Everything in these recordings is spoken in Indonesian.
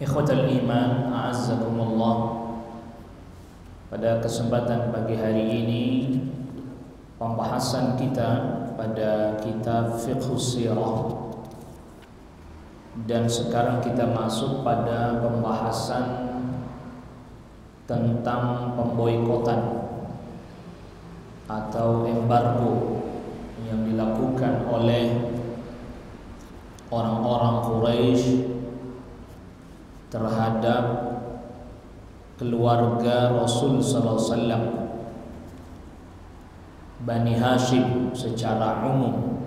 Ikhwatal iman, a'azzakumullah. Pada kesempatan pagi hari ini, pembahasan kita pada kitab Fiqhus Sirah. Dan sekarang kita masuk pada pembahasan tentang pemboikotan atau embargo yang dilakukan oleh orang-orang Quraisy terhadap keluarga Rasul sallallahu alaihi wasallam, Bani Hashim secara umum,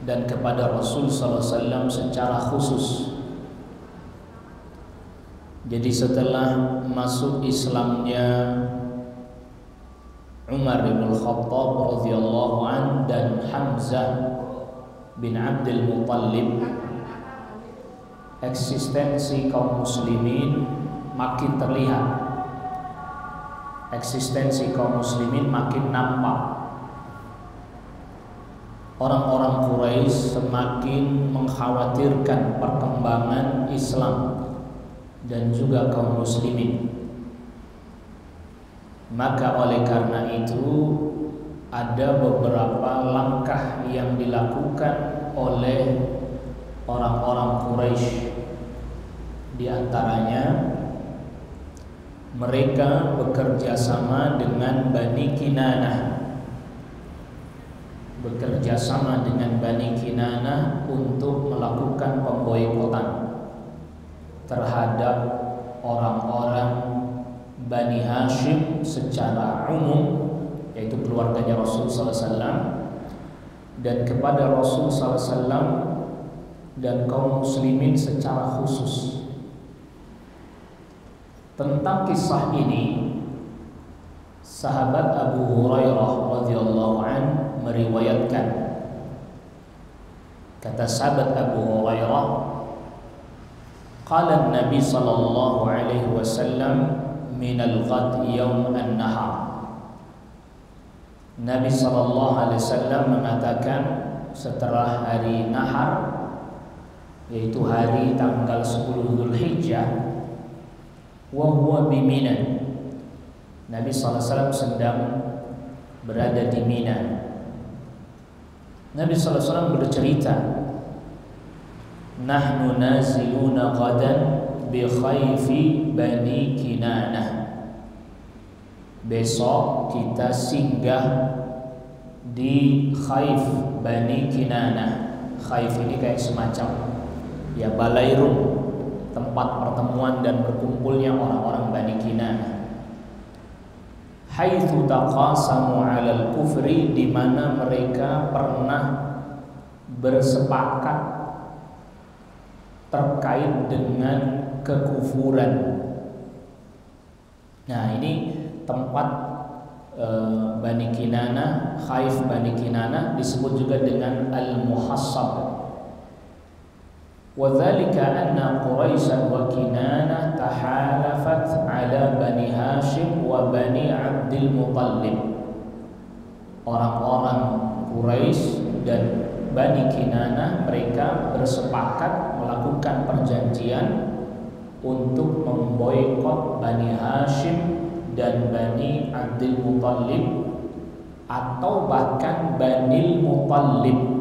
dan kepada Rasul sallallahu alaihi wasallam secara khusus. Jadi setelah masuk Islamnya Umar bin Khattab radhiyallahu an dan Hamzah bin Abdul Muttalib, eksistensi kaum muslimin makin terlihat. Eksistensi kaum muslimin makin nampak. Orang-orang Quraisy semakin mengkhawatirkan perkembangan Islam dan juga kaum muslimin. Maka oleh karena itu ada beberapa langkah yang dilakukan oleh orang-orang Quraisy. Di antaranya mereka bekerja sama dengan Bani Kinanah. Bekerja sama dengan Bani Kinanah untuk melakukan pemboikotan terhadap orang-orang Bani Hashim secara umum, yaitu keluarganya Rasul sallallahu alaihi wasallam, dan kepada Rasul sallallahu alaihi wasallam dan kaum muslimin secara khusus. Tentang kisah ini, sahabat Abu Hurairah radhiyallahu an meriwayatkan. Kata sahabat Abu Hurairah, qala an-nabi sallallahu alaihi wasallam min al-ghad yawm an-nahar. Nabi sallallahu alaihi wasallam mengatakan setelah hari nahar, yaitu hari tanggal 10 Dzulhijjah, wa huwa bi Mina. Nabi sallallahu alaihi wasallam sedang berada di Mina. Nabi sallallahu alaihi wasallam bercerita, nahnu naziluna ghadan bi khayfi Bani Kinanah. Besok kita singgah di Khayf Bani Kinanah. Khayf ini kayak semacam balai rum, tempat pertemuan dan berkumpulnya orang-orang Bani Kinanah. Haitsu taqasamu 'alal kufri, di mana mereka pernah bersepakat terkait dengan kekufuran. Nah, ini tempat Bani Kinanah, Khayf Bani Kinanah, disebut juga dengan Al-Muhassab. وذلك أن قريش وكنانة تحالفت على بني هاشم وبني عبد المطلب. Orang-orang Quraisy dan Bani Kinanah, mereka bersepakat melakukan perjanjian untuk memboikot Bani Hashim dan Bani Abdul Muttalib, atau bahkan Bani Muttalib.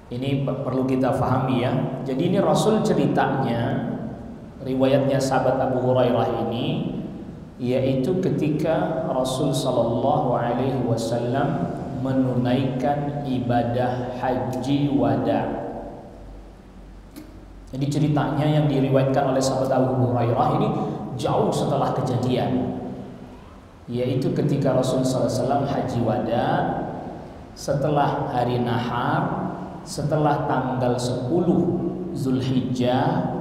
Ini perlu kita pahami ya. Jadi ini Rasul ceritanya, riwayatnya sahabat Abu Hurairah ini, yaitu ketika Rasul sallallahu alaihi wasallam menunaikan ibadah haji wada. Jadi ceritanya yang diriwayatkan oleh sahabat Abu Hurairah ini jauh setelah kejadian, yaitu ketika Rasul sallallahu alaihi wasallam haji wada, setelah hari nahar, setelah tanggal 10 Zulhijjah,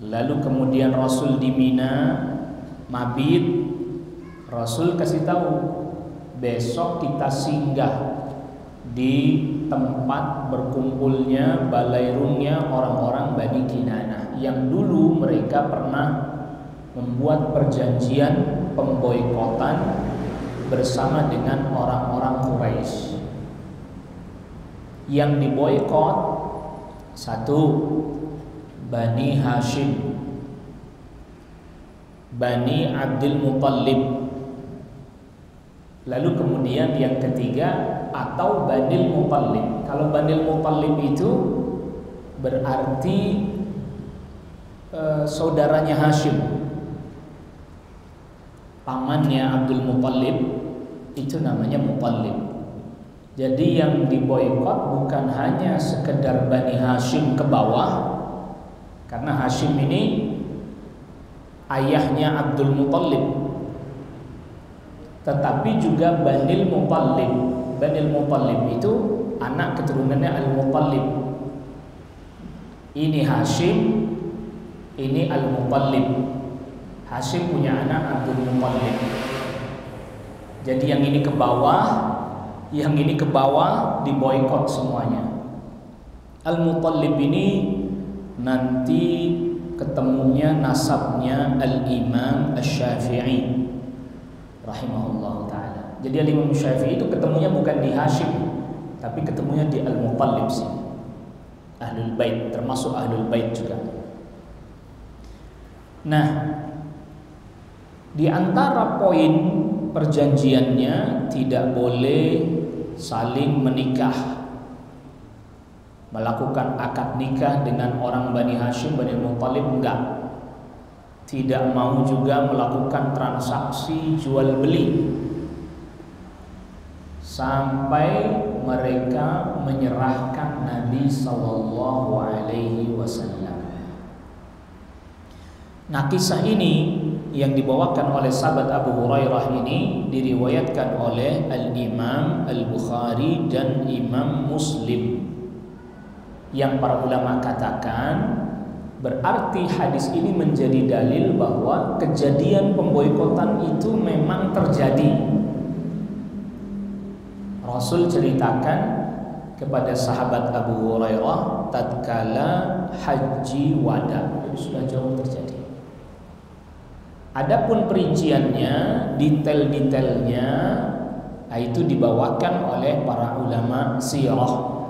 lalu kemudian Rasul di Mina mabit. Rasul kasih tahu, besok kita singgah di tempat berkumpulnya, balai rumnya orang-orang Bani Kinanah, yang dulu mereka pernah membuat perjanjian pemboikotan bersama dengan orang-orang Quraisy. Yang diboikot satu, Bani Hashim, Bani Abdul Muttalib. Lalu kemudian yang ketiga, atau Banil Muttalib. Kalau Banil Muttalib itu berarti saudaranya Hashim, pamannya Abdul Muttalib, itu namanya Muttalib. Jadi yang diboikot bukan hanya sekedar Bani Hashim ke bawah, karena Hashim ini ayahnya Abdul Muttalib, tetapi juga Banil Muttalib. Banil Muttalib itu anak keturunannya Al-Muttalib. Ini Hashim, ini Al-Muttalib. Hashim punya anak Abdul Muttalib. Jadi yang ini ke bawah, yang ini ke bawah, diboikot semuanya. Al-Muttalib ini nanti ketemunya nasabnya Al-Imam Asy-Syafi'i rahimahullah ta'ala. Jadi Al-Imam Syafi'i itu ketemunya bukan di Hashim, tapi ketemunya di Al-Muttalib sih. Ahlul Bait, termasuk Ahlul Bait juga. Nah, di antara poin perjanjiannya tidak boleh saling menikah, melakukan akad nikah dengan orang Bani Hashim, Bani Muttalib, enggak. Tidak mau juga melakukan transaksi jual beli sampai mereka menyerahkan Nabi sallallahu alaihi wasallam. Nah, kisah ini yang dibawakan oleh sahabat Abu Hurairah ini diriwayatkan oleh Al-Imam Al-Bukhari dan Imam Muslim, yang para ulama katakan berarti hadis ini menjadi dalil bahwa kejadian pemboikotan itu memang terjadi. Rasul ceritakan kepada sahabat Abu Hurairah tatkala haji wada, itu sudah jauh terjadi. Adapun perinciannya, detail-detailnya, itu dibawakan oleh para ulama sirah.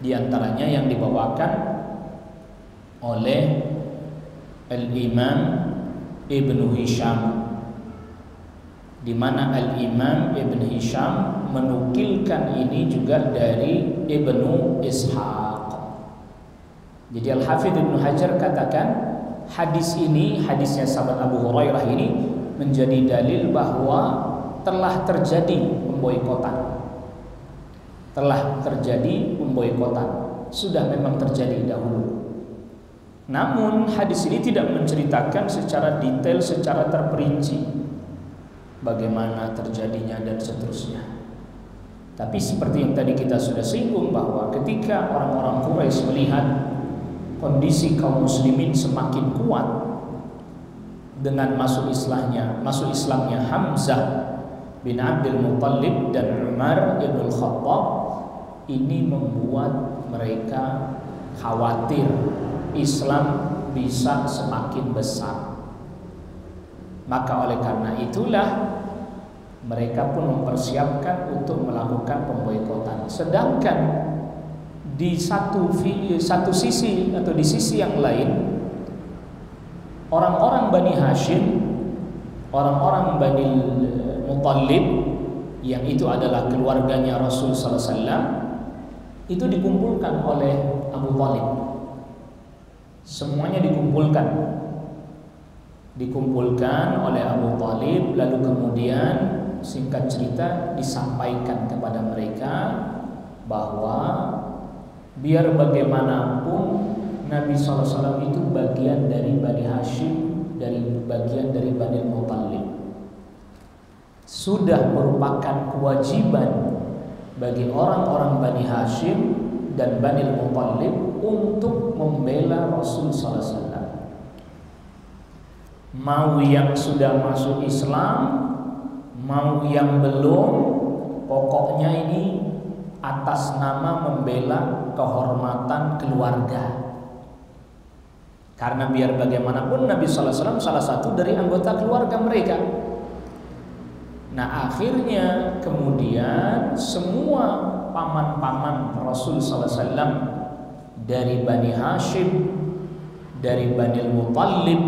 Di antaranya yang dibawakan oleh Al-Imam Ibnu Hisham, di mana Al-Imam Ibnu Hisham menukilkan ini juga dari Ibnu Ishaq. Jadi Al-Hafidz Ibnu Hajar katakan hadis ini, hadisnya sahabat Abu Hurairah ini menjadi dalil bahwa telah terjadi pemboikotan. Telah terjadi pemboikotan, sudah memang terjadi dahulu. Namun hadis ini tidak menceritakan secara detail, secara terperinci bagaimana terjadinya dan seterusnya. Tapi seperti yang tadi kita sudah singgung, bahwa ketika orang-orang Quraisy melihat kondisi kaum muslimin semakin kuat dengan masuk Islamnya Hamzah bin Abdul Muttalib dan Umar ibn Khattab, ini membuat mereka khawatir Islam bisa semakin besar. Maka oleh karena itulah mereka pun mempersiapkan untuk melakukan pemboikotan. Sedangkan di satu sisi atau di sisi yang lain, orang-orang Bani Hashim, orang-orang Bani Muttalib, yang itu adalah keluarganya Rasul sallallahu alaihi wasallam, itu dikumpulkan oleh Abu Thalib. Semuanya dikumpulkan oleh Abu Thalib, lalu kemudian singkat cerita disampaikan kepada mereka bahwa biar bagaimanapun Nabi SAW itu bagian dari Bani Hashim, bagian dari Bani Muttalib. Sudah merupakan kewajiban bagi orang-orang Bani Hashim dan Bani Muttalib untuk membela Rasul SAW. Mau yang sudah masuk Islam, mau yang belum, pokoknya ini atas nama membela kehormatan keluarga. Karena biar bagaimanapun Nabi SAW salah satu dari anggota keluarga mereka. Nah, akhirnya kemudian semua paman-paman Rasul sallallahu alaihi wasallam dari Bani Hashim, dari Bani Muttalib,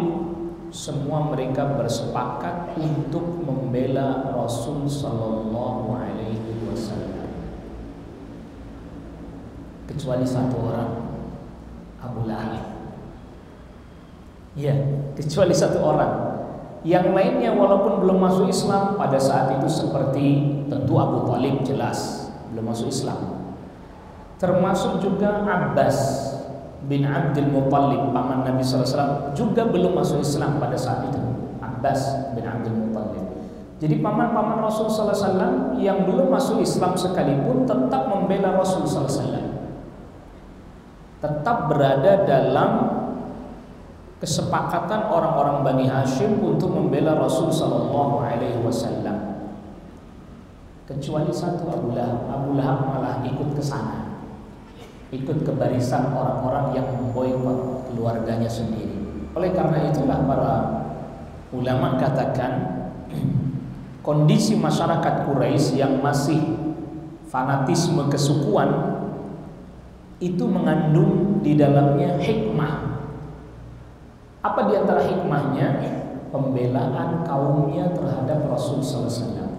semua mereka bersepakat untuk membela Rasul sallallahu alaihi wasallam. Kecuali satu orang, Abu Lahab. Ya, kecuali satu orang. Yang lainnya walaupun belum masuk Islam pada saat itu, seperti tentu Abu Thalib jelas belum masuk Islam. Termasuk juga Abbas bin Abdul Muttalib, paman Nabi SAW, juga belum masuk Islam pada saat itu. Abbas bin Abdul Muttalib. Jadi paman-paman Rasul SAW yang belum masuk Islam sekalipun tetap membela Rasul SAW, tetap berada dalam kesepakatan orang-orang Bani Hashim untuk membela Rasul sallallahu alaihi wasallam. Kecuali satu, Abu Lahab. Abu Lahab malah ikut ke sana, ikut ke barisan orang-orang yang memboikot keluarganya sendiri. Oleh karena itulah para ulama katakan kondisi masyarakat Quraisy yang masih fanatisme kesukuan itu mengandung di dalamnya hikmah. Apa di antara hikmahnya? Pembelaan kaumnya terhadap Rasul sallallahu alaihi wasallam.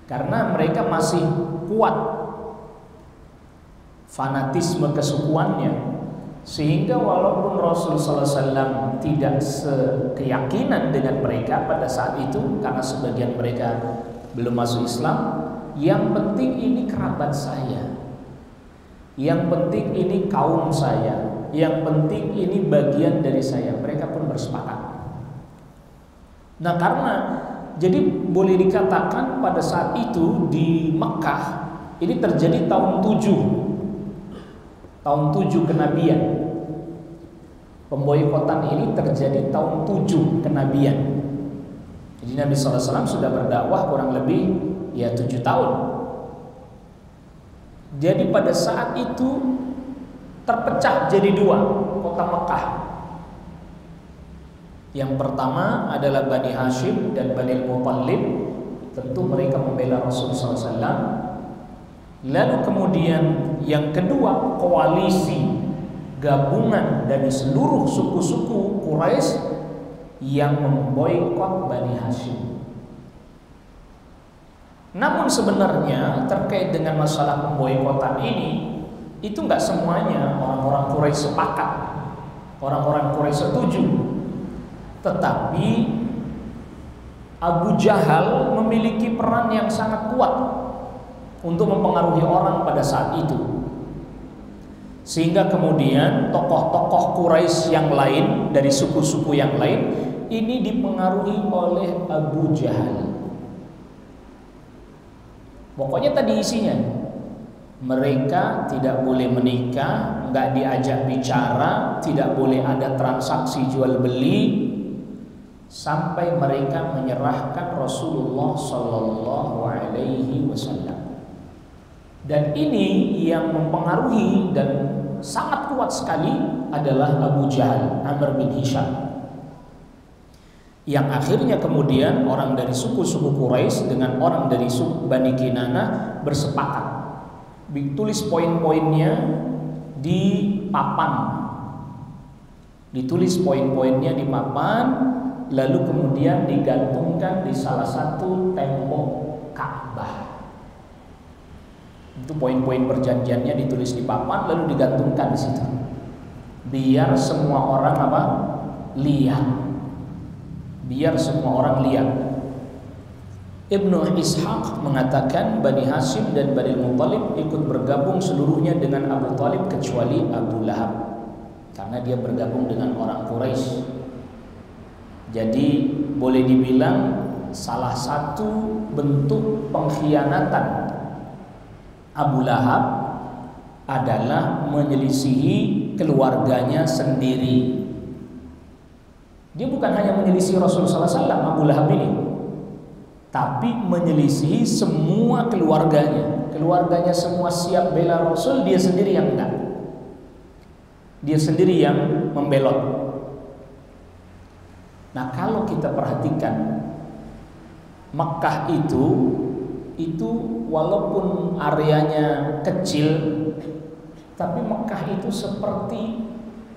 Karena mereka masih kuat fanatisme kesukuannya, sehingga walaupun Rasul sallallahu alaihi wasallam tidak sekeyakinan dengan mereka pada saat itu, karena sebagian mereka belum masuk Islam, yang penting ini kerabat saya, yang penting ini kaum saya, yang penting ini bagian dari saya. Mereka pun bersepakat. Nah, karena jadi boleh dikatakan pada saat itu di Mekah ini terjadi tahun 7 kenabian. Pemboikotan ini terjadi tahun 7 kenabian. Jadi Nabi SAW sudah berdakwah kurang lebih 7 tahun. Jadi pada saat itu terpecah jadi 2 kota Mekah. Yang pertama adalah Bani Hashim dan Bani Muttalib. Tentu mereka membela Rasulullah SAW. Lalu kemudian yang kedua, koalisi gabungan dari seluruh suku-suku Quraisy yang memboikot Bani Hashim. Namun sebenarnya terkait dengan masalah pemboikotan ini, itu nggak semuanya orang-orang Quraisy sepakat, orang-orang Quraisy setuju. Tetapi Abu Jahal memiliki peran yang sangat kuat untuk mempengaruhi orang pada saat itu, sehingga kemudian tokoh-tokoh Quraisy yang lain dari suku-suku yang lain ini dipengaruhi oleh Abu Jahal. Pokoknya tadi isinya, mereka tidak boleh menikah, nggak diajak bicara, tidak boleh ada transaksi jual beli, sampai mereka menyerahkan Rasulullah Sallallahu Alaihi Wasallam. Dan ini yang mempengaruhi dan sangat kuat sekali adalah Abu Jahal, Amr bin Hisham, yang akhirnya kemudian orang dari suku-suku Quraisy dengan orang dari suku Bani Kinanah bersepakat, ditulis poin-poinnya di papan, ditulis poin-poinnya di papan, lalu kemudian digantungkan di salah satu tembok Ka'bah. Itu poin-poin perjanjiannya ditulis di papan lalu digantungkan di situ, biar semua orang lihat, biar semua orang lihat. Ibnu Ishaq mengatakan Bani Hashim dan Bani Muttalib ikut bergabung seluruhnya dengan Abu Thalib kecuali Abu Lahab, karena dia bergabung dengan orang Quraisy. Jadi boleh dibilang salah satu bentuk pengkhianatan Abu Lahab adalah menyelisihi keluarganya sendiri. Dia bukan hanya menyelisihi Rasulullah SAW, Abu Lahab ini, tapi menyelisihi semua keluarganya. Keluarganya semua siap bela Rasul, dia sendiri yang enggak. Dia sendiri yang membelot. Nah, kalau kita perhatikan, Makkah itu itu walaupun areanya kecil, tapi Mekah itu seperti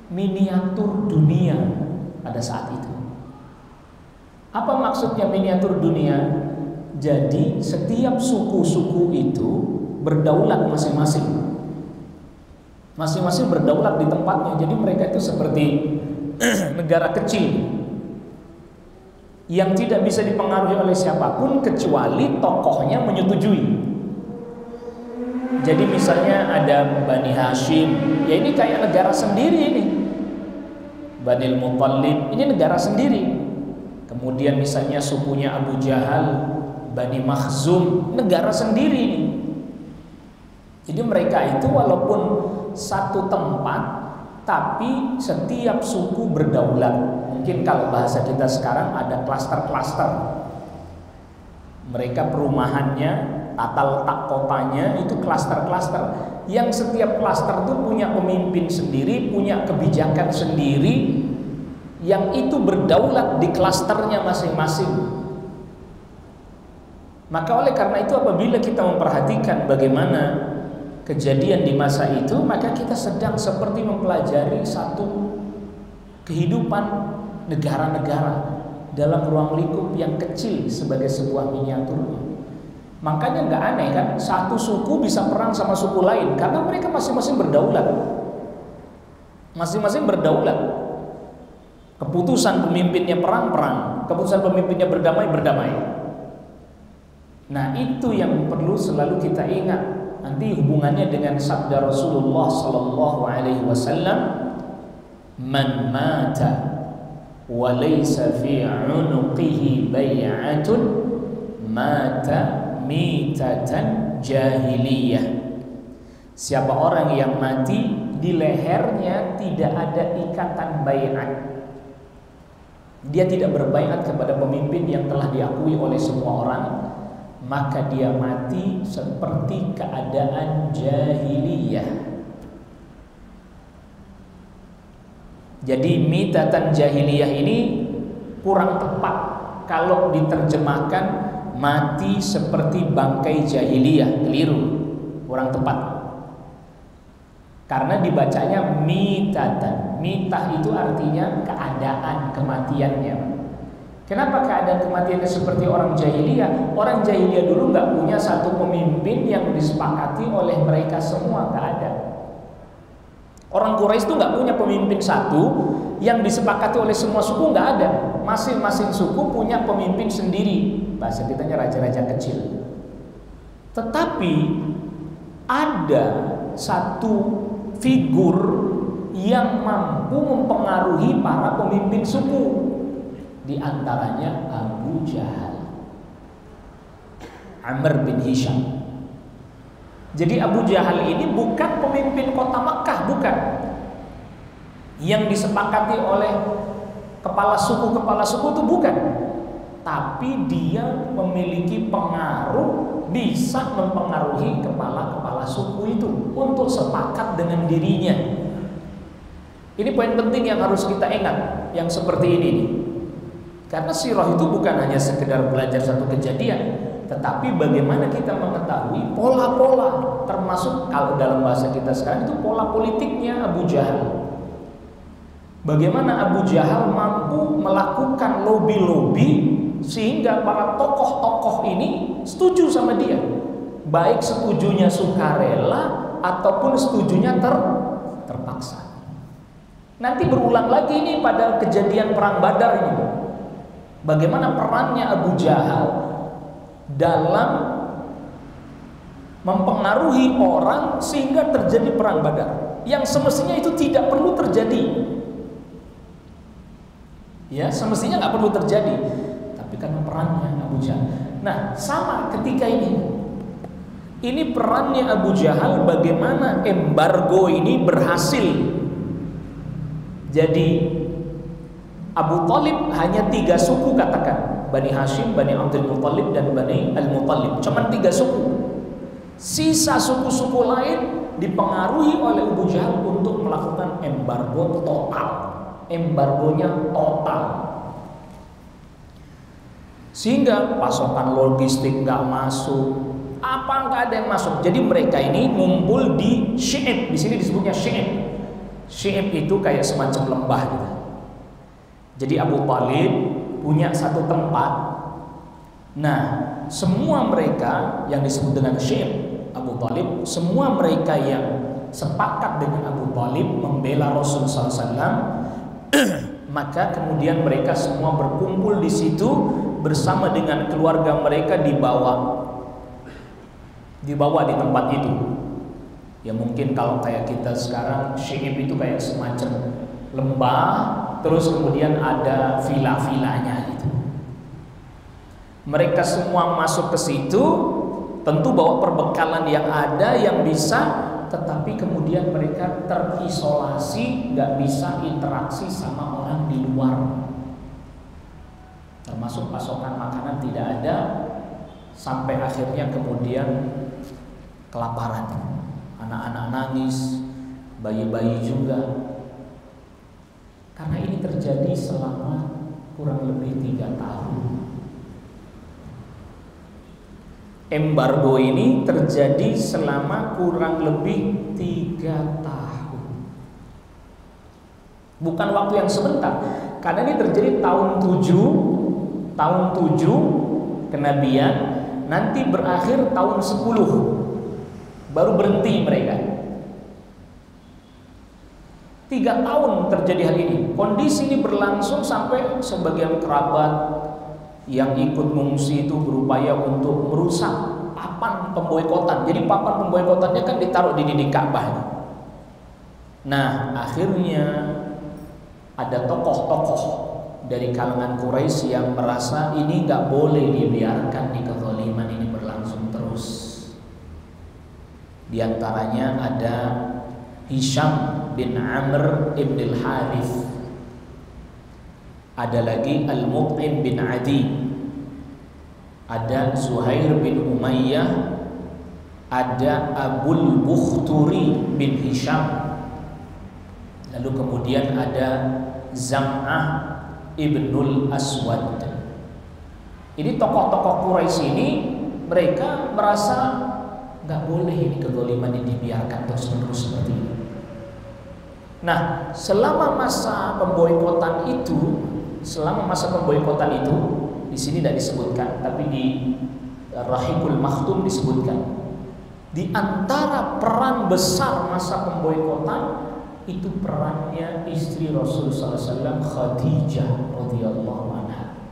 miniatur dunia pada saat itu. Apa maksudnya miniatur dunia? Jadi setiap suku-suku itu berdaulat masing-masing. Masing-masing berdaulat di tempatnya. Jadi mereka itu seperti negara kecil yang tidak bisa dipengaruhi oleh siapapun kecuali tokohnya menyetujui. Jadi misalnya ada Bani Hashim, ya ini kayak negara sendiri ini. Bani Muttalib, ini negara sendiri. Kemudian misalnya sukunya Abu Jahal, Bani Makhzum, negara sendiri ini. Jadi mereka itu walaupun satu tempat, tapi setiap suku berdaulat. Mungkin kalau bahasa kita sekarang ada klaster-klaster. Mereka perumahannya, tata letak kotanya itu klaster-klaster. Yang setiap klaster itu punya pemimpin sendiri, punya kebijakan sendiri, yang itu berdaulat di klasternya masing-masing. Maka oleh karena itu apabila kita memperhatikan bagaimana kejadian di masa itu, maka kita sedang seperti mempelajari satu kehidupan negara-negara dalam ruang lingkup yang kecil sebagai sebuah miniaturnya. Makanya nggak aneh kan, satu suku bisa perang sama suku lain karena mereka masing-masing berdaulat. Masing-masing berdaulat. Keputusan pemimpinnya perang-perang, keputusan pemimpinnya berdamai-berdamai. Nah, itu yang perlu selalu kita ingat. Nanti hubungannya dengan sabda Rasulullah sallallahu alaihi wasallam, "Man mata wa laysa fi 'unuqihi bai'atun mata mitatan jahiliyah." Siapa orang yang mati di lehernya tidak ada ikatan bai'at, dia tidak berbaiat kepada pemimpin yang telah diakui oleh semua orang, maka dia mati seperti keadaan jahiliyah. Jadi mitatan jahiliyah ini kurang tepat kalau diterjemahkan mati seperti bangkai jahiliyah, keliru, kurang tepat. Karena dibacanya mitatan. Mitah itu artinya keadaan kematiannya. Kenapa keadaan kematiannya seperti orang jahiliyah? Orang jahiliyah dulu nggak punya satu pemimpin yang disepakati oleh mereka semua, nggak ada. Orang Quraisy itu nggak punya pemimpin satu yang disepakati oleh semua suku, nggak ada. Masing-masing suku punya pemimpin sendiri. Bahasa kitanya raja-raja kecil. Tetapi ada satu figur yang mampu mempengaruhi para pemimpin suku, di antaranya Abu Jahal, Amr bin Hisham. Jadi Abu Jahal ini bukan pemimpin kota Makkah, bukan, yang disepakati oleh kepala suku itu bukan, tapi dia memiliki pengaruh, bisa mempengaruhi kepala-kepala suku itu untuk sepakat dengan dirinya. Ini poin penting yang harus kita ingat, yang seperti ini nih. Karena sirah itu bukan hanya sekedar belajar satu kejadian, tetapi bagaimana kita mengetahui pola-pola, termasuk kalau dalam bahasa kita sekarang itu pola politiknya Abu Jahal. Bagaimana Abu Jahal mampu melakukan lobby-lobby sehingga para tokoh-tokoh ini setuju sama dia, baik setujunya sukarela ataupun setujunya terpaksa. Nanti berulang lagi ini pada kejadian perang Badar ini. Bagaimana perannya Abu Jahal dalam mempengaruhi orang sehingga terjadi perang Badar yang semestinya itu tidak perlu terjadi. Ya, semestinya nggak perlu terjadi, tapi karena perannya Abu Jahal. Nah, sama ketika ini perannya Abu Jahal, bagaimana embargo ini berhasil. Jadi Abu Thalib hanya 3 suku, katakan Bani Hashim, Bani Abdul Muttalib, dan Bani Al-Muttalib. Cuma 3 suku. Sisa suku-suku lain dipengaruhi oleh Abu Jahal untuk melakukan embargo total. Embargonya total. Sehingga pasokan logistik nggak masuk, nggak ada yang masuk. Jadi mereka ini ngumpul di Syi'ib. Di sini disebutnya Syi'ib. Syi'ib itu kayak semacam lembah gitu. Jadi Abu Thalib punya satu tempat. Nah, semua mereka yang disebut dengan Syi'ib Abu Thalib, semua mereka yang sepakat dengan Abu Thalib membela Rasul SAW, maka kemudian mereka semua berkumpul di situ bersama dengan keluarga mereka dibawa di tempat itu. Ya mungkin kalau kayak kita sekarang Syi'ib itu kayak semacam lembah, terus kemudian ada villa-villanya gitu. Mereka semua masuk ke situ, tentu bawa perbekalan yang ada yang bisa, tetapi kemudian mereka terisolasi, nggak bisa interaksi sama orang di luar. Termasuk pasokan makanan tidak ada, sampai akhirnya kemudian kelaparan. Anak-anak nangis, bayi-bayi juga. Karena ini terjadi selama kurang lebih 3 tahun. Embargo ini terjadi selama kurang lebih 3 tahun. Bukan waktu yang sebentar. Karena ini terjadi tahun 7 kenabian, nanti berakhir tahun 10. Baru berhenti mereka. 3 tahun terjadi hal ini. Kondisi ini berlangsung sampai sebagian kerabat yang ikut mengungsi itu berupaya untuk merusak papan pemboikotan. Jadi papan pemboikotannya kan ditaruh di dinding Ka'bah. Nah, akhirnya ada tokoh-tokoh dari kalangan Quraisy yang merasa ini nggak boleh dibiarkan, di kezaliman ini berlangsung terus. Di antaranya ada Hisham bin Amr ibn al-Harith, ada lagi Al-Mut'im bin Adi, ada Zuhair bin Umayyah, ada Abul Bukhturi bin Hisham, lalu kemudian ada Zam'ah ibnul Aswad. Ini tokoh-tokoh Quraisy ini mereka merasa nggak boleh ini kezaliman ini dibiarkan terus-menerus seperti ini. Nah, selama masa pemboikotan itu, di sini tidak disebutkan, tapi di Rahiqul Makhtum disebutkan. Di antara peran besar masa pemboikotan itu perannya istri Rasul SAW, Khadijah radhiyallahu anha.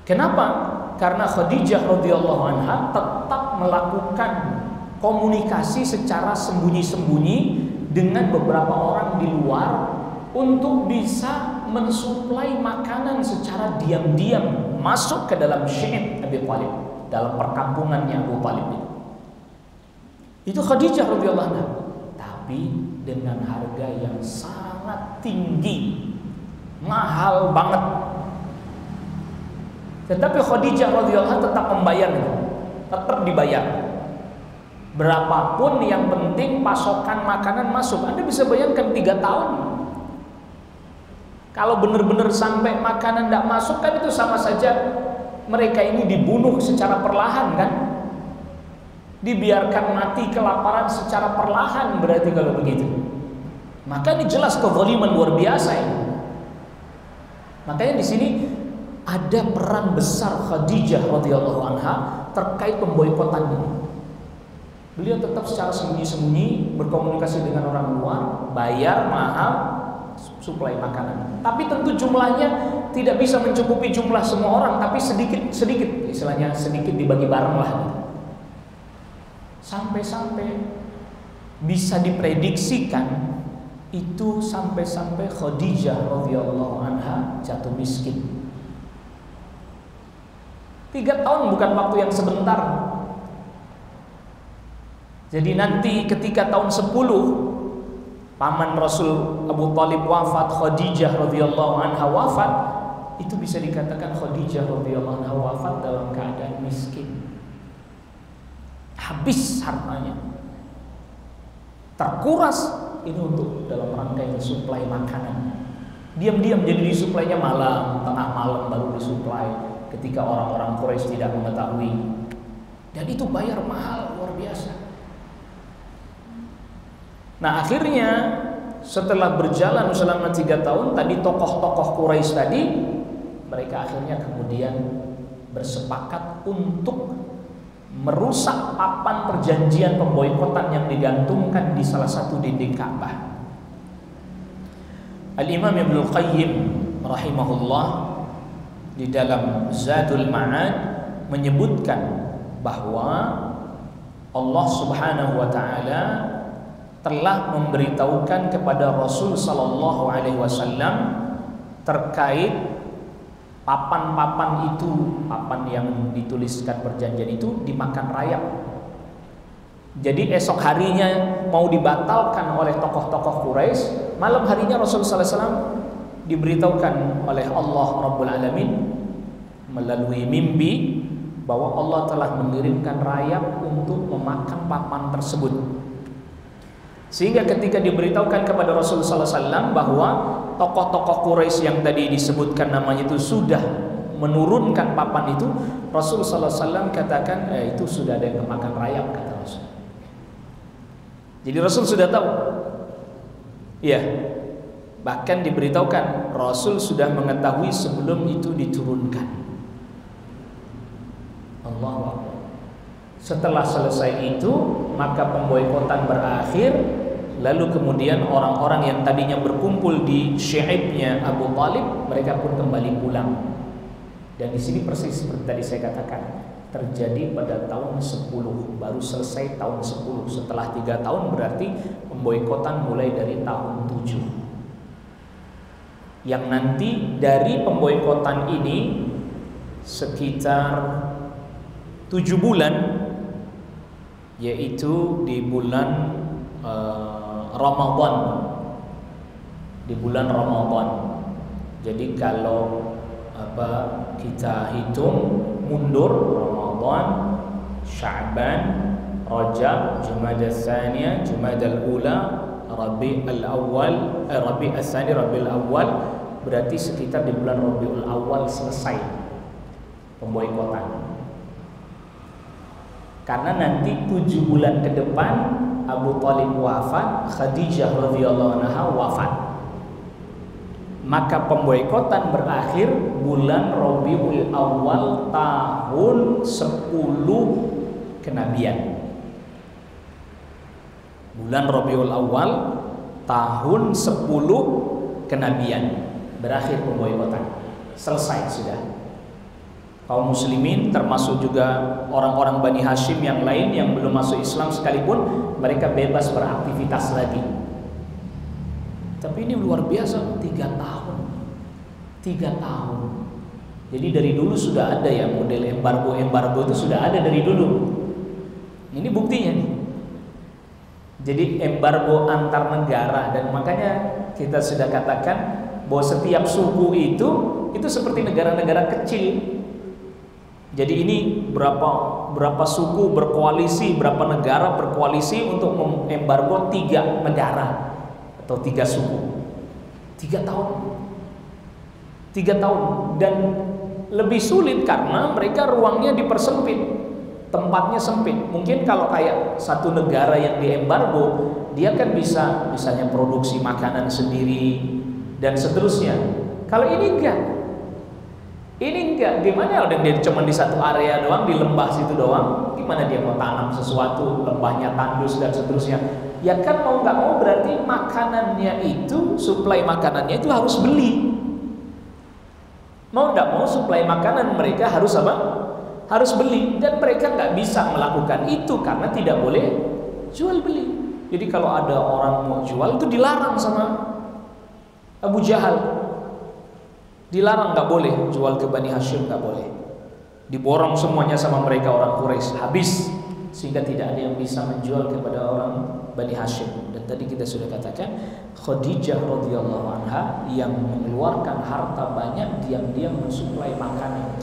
Kenapa? Karena Khadijah radhiyallahu anha tetap melakukan komunikasi secara sembunyi-sembunyi dengan beberapa orang di luar untuk bisa mensuplai makanan secara diam-diam masuk ke dalam Syi'ib Abi Thalib, dalam perkampungannya Abu Thalib. Itu Khadijah radhiyallahu anha, tapi dengan harga yang sangat tinggi, mahal banget. Tetapi Khadijah radhiyallahu anha tetap membayar, tetap dibayar. Berapapun yang penting pasokan makanan masuk. Anda bisa bayangkan 3 tahun. Kalau benar-benar sampai makanan tidak masuk, kan itu sama saja mereka ini dibunuh secara perlahan kan? Dibiarkan mati kelaparan secara perlahan berarti kalau begitu. Maka ini jelas kezaliman luar biasa ini. Makanya di sini ada peran besar Khadijah radhiyallahu anha terkait pemboikotan ini. Beliau tetap secara sembunyi-sembunyi berkomunikasi dengan orang luar, bayar mahal, suplai makanan. Tapi tentu jumlahnya tidak bisa mencukupi jumlah semua orang, tapi sedikit, istilahnya sedikit dibagi bareng lah. Sampai-sampai bisa diprediksikan itu sampai-sampai Khadijah radhiyallahu anha jatuh miskin. 3 tahun bukan waktu yang sebentar. Jadi nanti ketika tahun 10 paman Rasul Abu Thalib wafat, Khadijah radhiyallahu anha wafat, itu bisa dikatakan Khadijah radhiyallahu anha wafat dalam keadaan miskin. Habis hartanya, terkuras ini untuk dalam rangka yang suplai makanan. Diam-diam jadi disuplainya malam, tengah malam baru disuplai. mensuplai ketika orang-orang Quraisy tidak mengetahui. Dan itu bayar mahal luar biasa. Nah, akhirnya setelah berjalan selama 3 tahun, tadi tokoh-tokoh Quraisy tadi, mereka akhirnya kemudian bersepakat untuk merusak papan perjanjian pemboikotan yang digantungkan di salah satu dinding Ka'bah. Al-Imam Ibnu Qayyim rahimahullah di dalam Zadul Ma'ad menyebutkan bahwa Allah Subhanahu wa taala telah memberitahukan kepada Rasul sallallahu alaihi wasallam terkait papan-papan itu, papan yang dituliskan perjanjian itu dimakan rayap. Jadi esok harinya mau dibatalkan oleh tokoh-tokoh Quraisy, malam harinya Rasul sallallahu alaihi wasallam diberitahukan oleh Allah Rabbul Alamin melalui mimpi bahwa Allah telah mengirimkan rayap untuk memakan papan tersebut. Sehingga ketika diberitahukan kepada Rasul sallallahu alaihi wasallam bahwa tokoh-tokoh Quraisy yang tadi disebutkan namanya itu sudah menurunkan papan itu, Rasul sallallahu alaihi wasallam katakan, itu sudah ada yang kemakan rayap, kata Rasul. Jadi Rasul sudah tahu. Ya. Bahkan diberitahukan Rasul sudah mengetahui sebelum itu diturunkan. Allahu Akbar. Setelah selesai itu, maka pemboikotan berakhir. Lalu kemudian orang-orang yang tadinya berkumpul di syi'ibnya Abu Talib, mereka pun kembali pulang. Dan di sini persis seperti tadi saya katakan, terjadi pada tahun 10, baru selesai tahun 10. Setelah 3 tahun berarti pemboikotan mulai dari tahun 7. Yang nanti dari pemboikotan ini sekitar 7 bulan, yaitu di bulan Ramadan. Di bulan Ramadan. Jadi kalau kita hitung mundur, Ramadan, Sya'ban, Rajab, Jumadal Tsaniyah, Jumadal Ula, Rabi'ul Awal, Rabi'ul Tsani, Rabi'ul Awal, berarti sekitar di bulan Rabi'ul Awal selesai pemboikotan. Karena nanti 7 bulan ke depan Abu Talib wafat, Khadijah radhiyallahu anha wafat. Maka pemboikotan berakhir bulan Rabiul Awal tahun 10 kenabian. Bulan Rabiul Awal tahun 10 kenabian berakhir pemboikotan. Selesai sudah. Kaum muslimin termasuk juga orang-orang Bani Hashim yang lain yang belum masuk Islam sekalipun, mereka bebas beraktivitas lagi. Tapi ini luar biasa, 3 tahun. 3 tahun. Jadi dari dulu sudah ada ya model embargo itu sudah ada dari dulu. Ini buktinya nih. Jadi embargo antar negara, dan makanya kita sudah katakan bahwa setiap suku itu seperti negara-negara kecil. Jadi ini berapa suku berkoalisi, berapa negara berkoalisi untuk mengembargo 3 negara atau 3 suku. 3 tahun. 3 tahun, dan lebih sulit karena mereka ruangnya dipersempit, tempatnya sempit. Mungkin kalau kayak satu negara yang diembargo, dia kan bisa misalnya produksi makanan sendiri dan seterusnya. Kalau ini enggak. Ini enggak, gimana udah dia cuma di satu area doang, di lembah situ doang, gimana dia mau tanam sesuatu, lembahnya tandus dan seterusnya. Ya kan mau nggak mau berarti makanannya itu, suplai makanannya itu harus beli. Mau nggak mau suplai makanan mereka harus apa? Harus beli, dan mereka nggak bisa melakukan itu karena tidak boleh jual beli. Jadi kalau ada orang mau jual itu dilarang sama Abu Jahal. Dilarang, nggak boleh jual ke Bani Hashim, nggak boleh. Diborong semuanya sama mereka orang Quraisy, habis, sehingga tidak ada yang bisa menjual kepada orang Bani Hashim. Dan tadi kita sudah katakan Khadijah radhiyallahu anha yang mengeluarkan harta banyak diam-diam mensuplai makanan.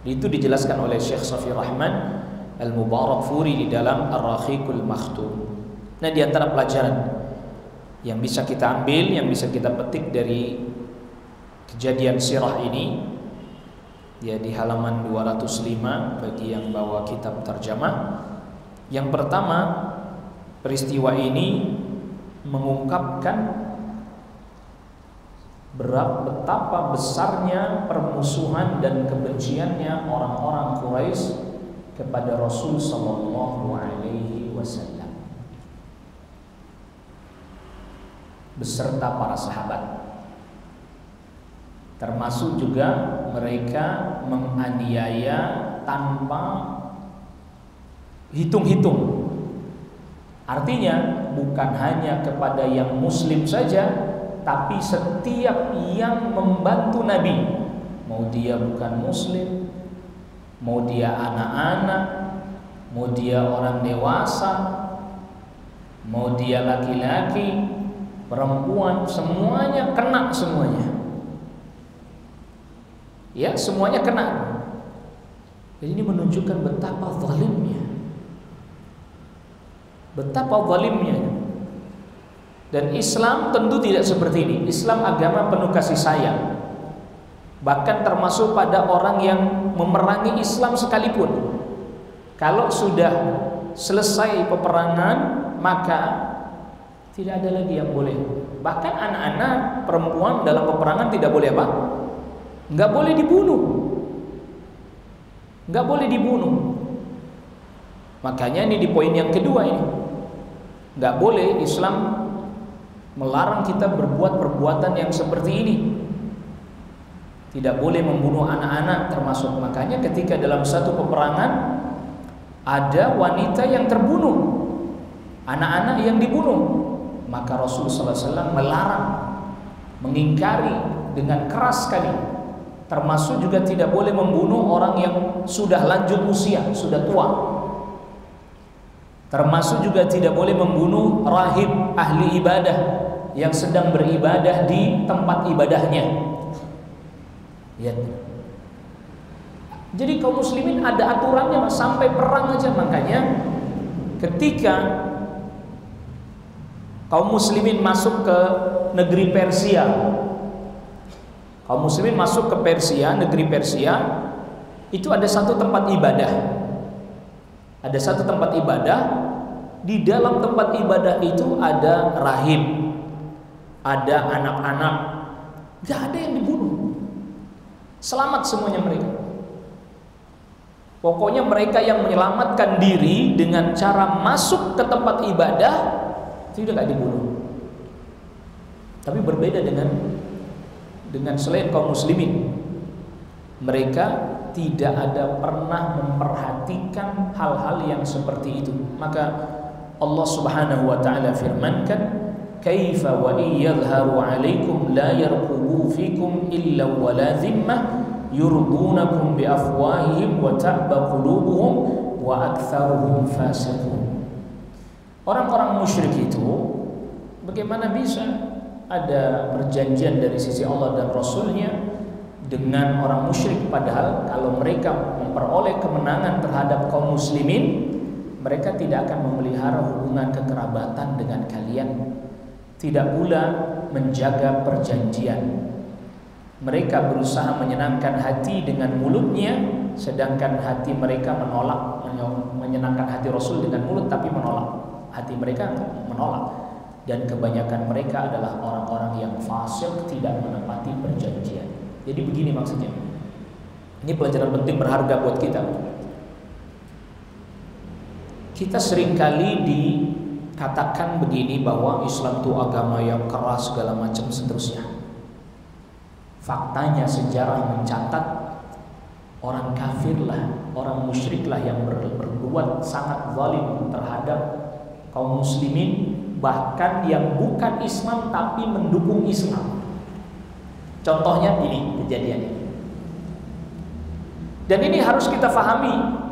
Itu dijelaskan oleh Syekh Safi Rahman Al-Mubarakfuri di dalam Ar-Rahiqul Makhtum. Nah, di antara pelajaran yang bisa kita ambil, yang bisa kita petik dari kejadian sirah ini, ya di halaman 205 bagi yang bawa kitab terjemah. Yang pertama, peristiwa ini mengungkapkan betapa besarnya permusuhan dan kebenciannya orang-orang Quraisy kepada Rasul sallallahu alaihi wasallam beserta para sahabat. Termasuk juga mereka menganiaya tanpa hitung-hitung. Artinya bukan hanya kepada yang muslim saja, tapi setiap yang membantu Nabi, mau dia bukan muslim, mau dia anak-anak, mau dia orang dewasa, mau dia laki-laki, perempuan, semuanya kena semuanya. Ya, semuanya kena. Jadi ini menunjukkan betapa zalimnya. Betapa zalimnya. Dan Islam tentu tidak seperti ini. Islam agama penuh kasih sayang. Bahkan termasuk pada orang yang memerangi Islam sekalipun. Kalau sudah selesai peperangan, maka tidak ada lagi yang boleh. Bahkan anak-anak perempuan dalam peperangan tidak boleh apa? Nggak boleh dibunuh. Nggak boleh dibunuh. Makanya ini di poin yang kedua ini. Nggak boleh, Islam melarang kita berbuat perbuatan yang seperti ini. Tidak boleh membunuh anak-anak termasuk. Makanya ketika dalam satu peperangan ada wanita yang terbunuh, anak-anak yang dibunuh, maka Rasulullah SAW melarang, mengingkari dengan keras sekali. Termasuk juga tidak boleh membunuh orang yang sudah lanjut usia, sudah tua. Termasuk juga tidak boleh membunuh rahib ahli ibadah yang sedang beribadah di tempat ibadahnya. Ya. Jadi kaum muslimin ada aturannya, sampai perang aja. Makanya ketika kaum muslimin masuk ke negeri Persia, kaum muslimin masuk ke Persia, negeri Persia, itu ada satu tempat ibadah. Ada satu tempat ibadah. Di dalam tempat ibadah itu ada rahib, ada anak-anak, gak ada yang dibunuh. Selamat semuanya mereka. Pokoknya mereka yang menyelamatkan diri dengan cara masuk ke tempat ibadah tidak gak dibunuh. Tapi berbeda dengan selain kaum muslimin. Mereka tidak ada pernah memperhatikan hal-hal yang seperti itu. Maka Allah Subhanahu wa taala firmankan, "Kaifa wa yadhharu 'alaikum la yarqubu fikum illa wala dhimmah yurdunakum bi afwahihim wa ta'ba qulubuhum wa aktsaruhum fasiqun." Orang-orang musyrik itu bagaimana bisa ada perjanjian dari sisi Allah dan Rasulnya dengan orang musyrik, padahal kalau mereka memperoleh kemenangan terhadap kaum muslimin, mereka tidak akan memelihara hubungan kekerabatan dengan kalian, tidak pula menjaga perjanjian. Mereka berusaha menyenangkan hati dengan mulutnya, sedangkan hati mereka menolak, menyenangkan hati Rasul dengan mulut tapi menolak. Hati mereka menolak. Dan kebanyakan mereka adalah orang-orang yang fasik, tidak menepati perjanjian. Jadi begini maksudnya. Ini pelajaran penting berharga buat kita. Kita seringkali dikatakan begini, bahwa Islam itu agama yang keras segala macam seterusnya. Faktanya sejarah mencatat orang kafirlah, orang musyriklah yang berbuat sangat zalim terhadap kaum muslimin, bahkan yang bukan Islam tapi mendukung Islam. Contohnya ini kejadiannya. Dan ini harus kita pahami.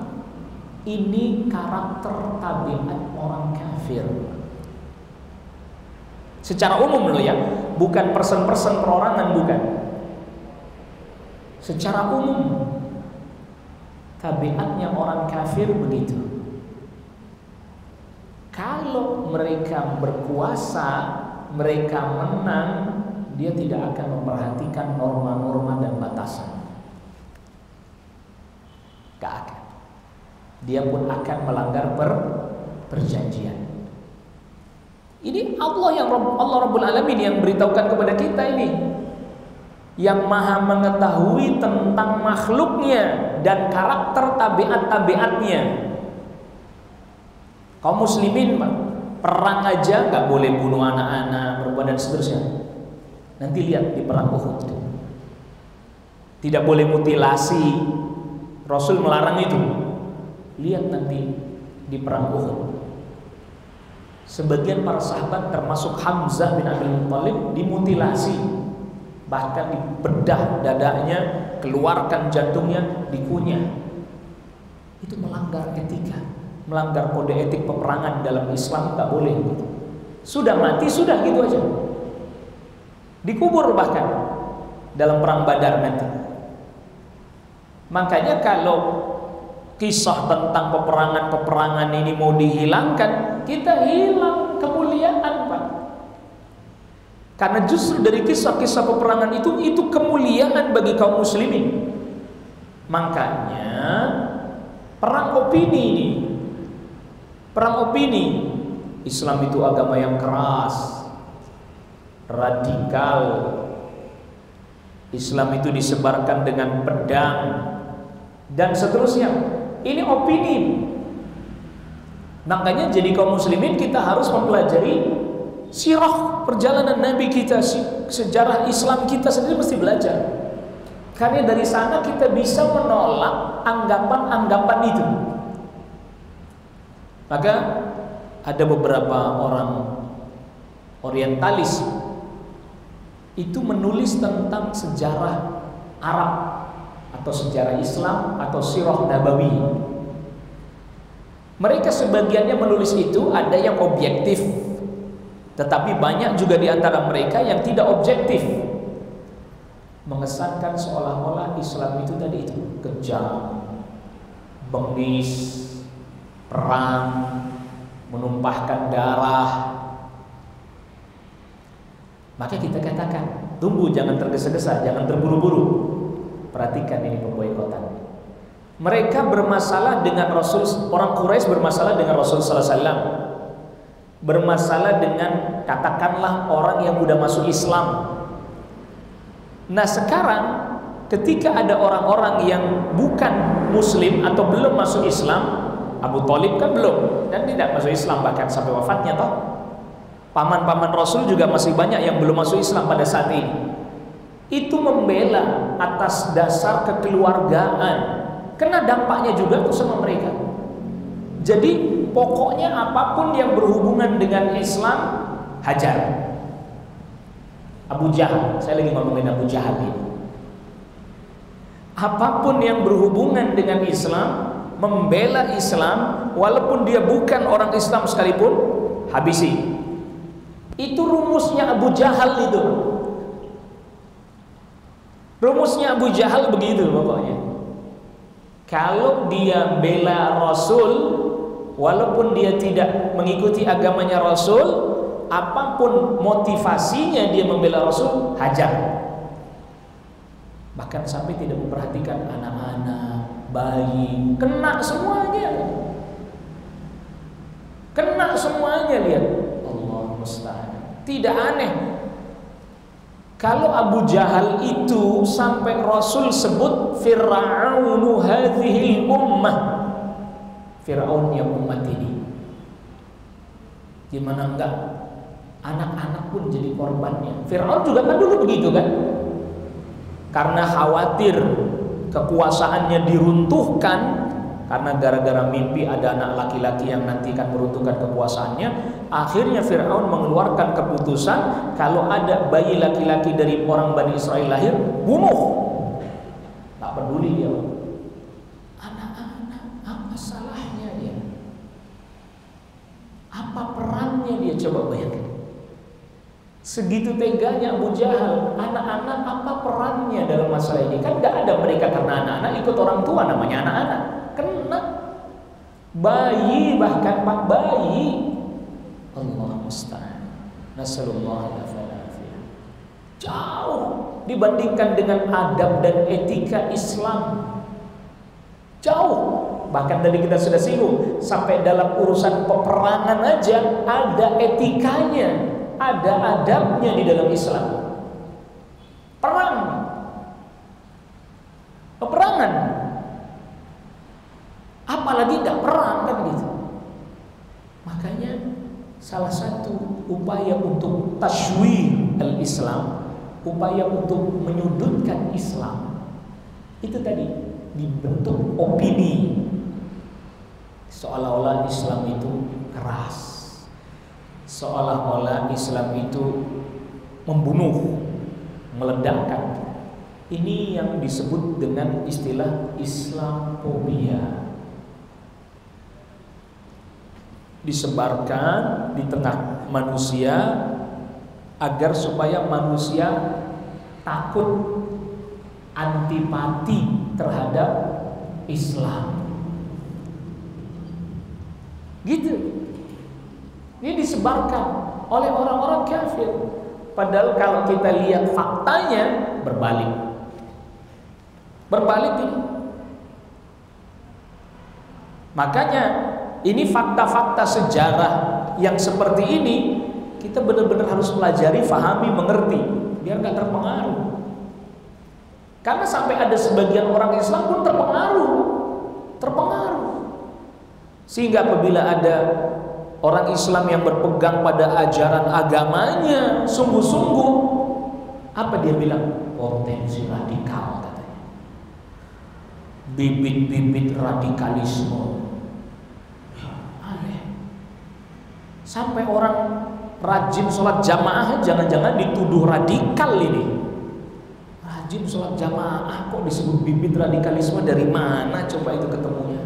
Ini karakter tabiat orang kafir. Secara umum loh ya, bukan person-person perorangan, bukan. Secara umum tabiatnya orang kafir begitu. Kalau mereka berkuasa, mereka menang, dia tidak akan memperhatikan norma-norma dan batasan. dia pun akan melanggar perjanjian. Ini Allah Rabbul Alamin yang beritahukan kepada kita ini, yang maha mengetahui tentang makhluknya dan karakter tabiat-tabiatnya. Kaum muslimin perang aja nggak boleh bunuh anak-anak, perempuan dan seterusnya. Nanti lihat di perang Uhud, tidak boleh mutilasi, Rasul melarang itu. Lihat nanti di perang Uhud, sebagian para sahabat termasuk Hamzah bin Abdul Muthalib dimutilasi, bahkan dibedah dadanya, keluarkan jantungnya, dikunyah. Itu melanggar etika, melanggar kode etik peperangan dalam Islam, nggak boleh. Sudah mati, sudah gitu aja, dikubur bahkan dalam perang Badar nanti. Makanya kalau kisah tentang peperangan ini mau dihilangkan, kita hilang kemuliaan, Pak. Karena justru dari kisah-kisah peperangan itu kemuliaan bagi kaum muslimin. Makanya perang opini ini, perang opini, Islam itu agama yang keras, radikal. Islam itu disebarkan dengan pedang dan seterusnya. Ini opini. Makanya jadi kaum muslimin kita harus mempelajari sirah perjalanan Nabi kita, sejarah Islam kita sendiri mesti belajar. Karena dari sana kita bisa menolak anggapan-anggapan itu. Maka ada beberapa orang orientalis itu menulis tentang sejarah Arab atau sejarah Islam atau sirah Nabawi. Mereka sebagiannya menulis itu, ada yang objektif, tetapi banyak juga di antara mereka yang tidak objektif, mengesankan seolah-olah Islam itu tadi itu kejam, bengis, perang, menumpahkan darah. Maka kita katakan, tunggu, jangan tergesa-gesa, jangan terburu-buru. Perhatikan ini pemboikotan. Mereka bermasalah dengan Rasul, orang Quraisy bermasalah dengan Rasul sallallahu alaihi wasallam, bermasalah dengan katakanlah orang yang sudah masuk Islam. Nah sekarang ketika ada orang-orang yang bukan Muslim atau belum masuk Islam, Abu Thalib kan belum dan tidak masuk Islam bahkan sampai wafatnya toh. Paman-paman Rasul juga masih banyak yang belum masuk Islam pada saat ini. Itu membela atas dasar kekeluargaan, kena dampaknya juga tuh sama mereka. Jadi pokoknya apapun yang berhubungan dengan Islam hajar. Abu Jahal, saya lagi ngomongin Abu Jahal ini. Apapun yang berhubungan dengan Islam, membela Islam, walaupun dia bukan orang Islam sekalipun, habisi. Itu rumusnya Abu Jahal itu. Rumusnya Abu Jahal begitu pokoknya. Kalau dia bela Rasul, walaupun dia tidak mengikuti agamanya Rasul, apapun motivasinya dia membela Rasul, hajar. Bahkan sampai tidak memperhatikan anak-anak, bayi, kena semuanya. Kena semuanya, lihat. Allah musta'an. Tidak aneh kalau Abu Jahal itu sampai Rasul sebut Fir'aunu hadhil ummah, Fir'aun yang umat ini. Gimana enggak? Anak-anak pun jadi korbannya. Fir'aun juga kan dulu begitu kan? Karena khawatir kekuasaannya diruntuhkan, karena gara-gara mimpi ada anak laki-laki yang nanti akan meruntuhkan kekuasaannya, akhirnya Fir'aun mengeluarkan keputusan kalau ada bayi laki-laki dari orang Bani Israel lahir, bunuh. Tak peduli dia. Anak-anak, apa salahnya dia? Apa perannya dia? Coba bayangkan. Segitu teganya Abu Jahal. Anak-anak apa perannya dalam masalah ini? Kan gak ada mereka karena anak-anak ikut orang tua, namanya anak-anak. Kena bayi, bahkan pak bayi. Allah musta'an. Nasallallahu alaihi. Jauh dibandingkan dengan adab dan etika Islam. Jauh. Bahkan tadi kita sudah singgung, sampai dalam urusan peperangan aja ada etikanya, ada adabnya di dalam Islam. Perang, peperangan, apalagi tidak perang kan gitu. Makanya salah satu upaya untuk tasywi al-Islam, upaya untuk menyudutkan Islam, itu tadi dibentuk opini seolah-olah Islam itu keras, seolah-olah Islam itu membunuh, meledakkan. Ini yang disebut dengan istilah Islamophobia. Disebarkan di tengah manusia agar supaya manusia takut, antipati terhadap Islam. Gitu. Ini disebarkan oleh orang-orang kafir. Padahal kalau kita lihat faktanya berbalik. Berbalik ini. Makanya ini fakta-fakta sejarah yang seperti ini kita benar-benar harus pelajari, fahami, mengerti biar nggak terpengaruh. Karena sampai ada sebagian orang Islam pun terpengaruh. Sehingga apabila ada orang Islam yang berpegang pada ajaran agamanya sungguh-sungguh, apa dia bilang? Potensi radikal katanya. Bibit-bibit radikalisme. Aneh. Sampai orang rajin sholat jamaah jangan-jangan dituduh radikal ini. Rajin sholat jamaah kok disebut bibit radikalisme, dari mana coba itu ketemunya?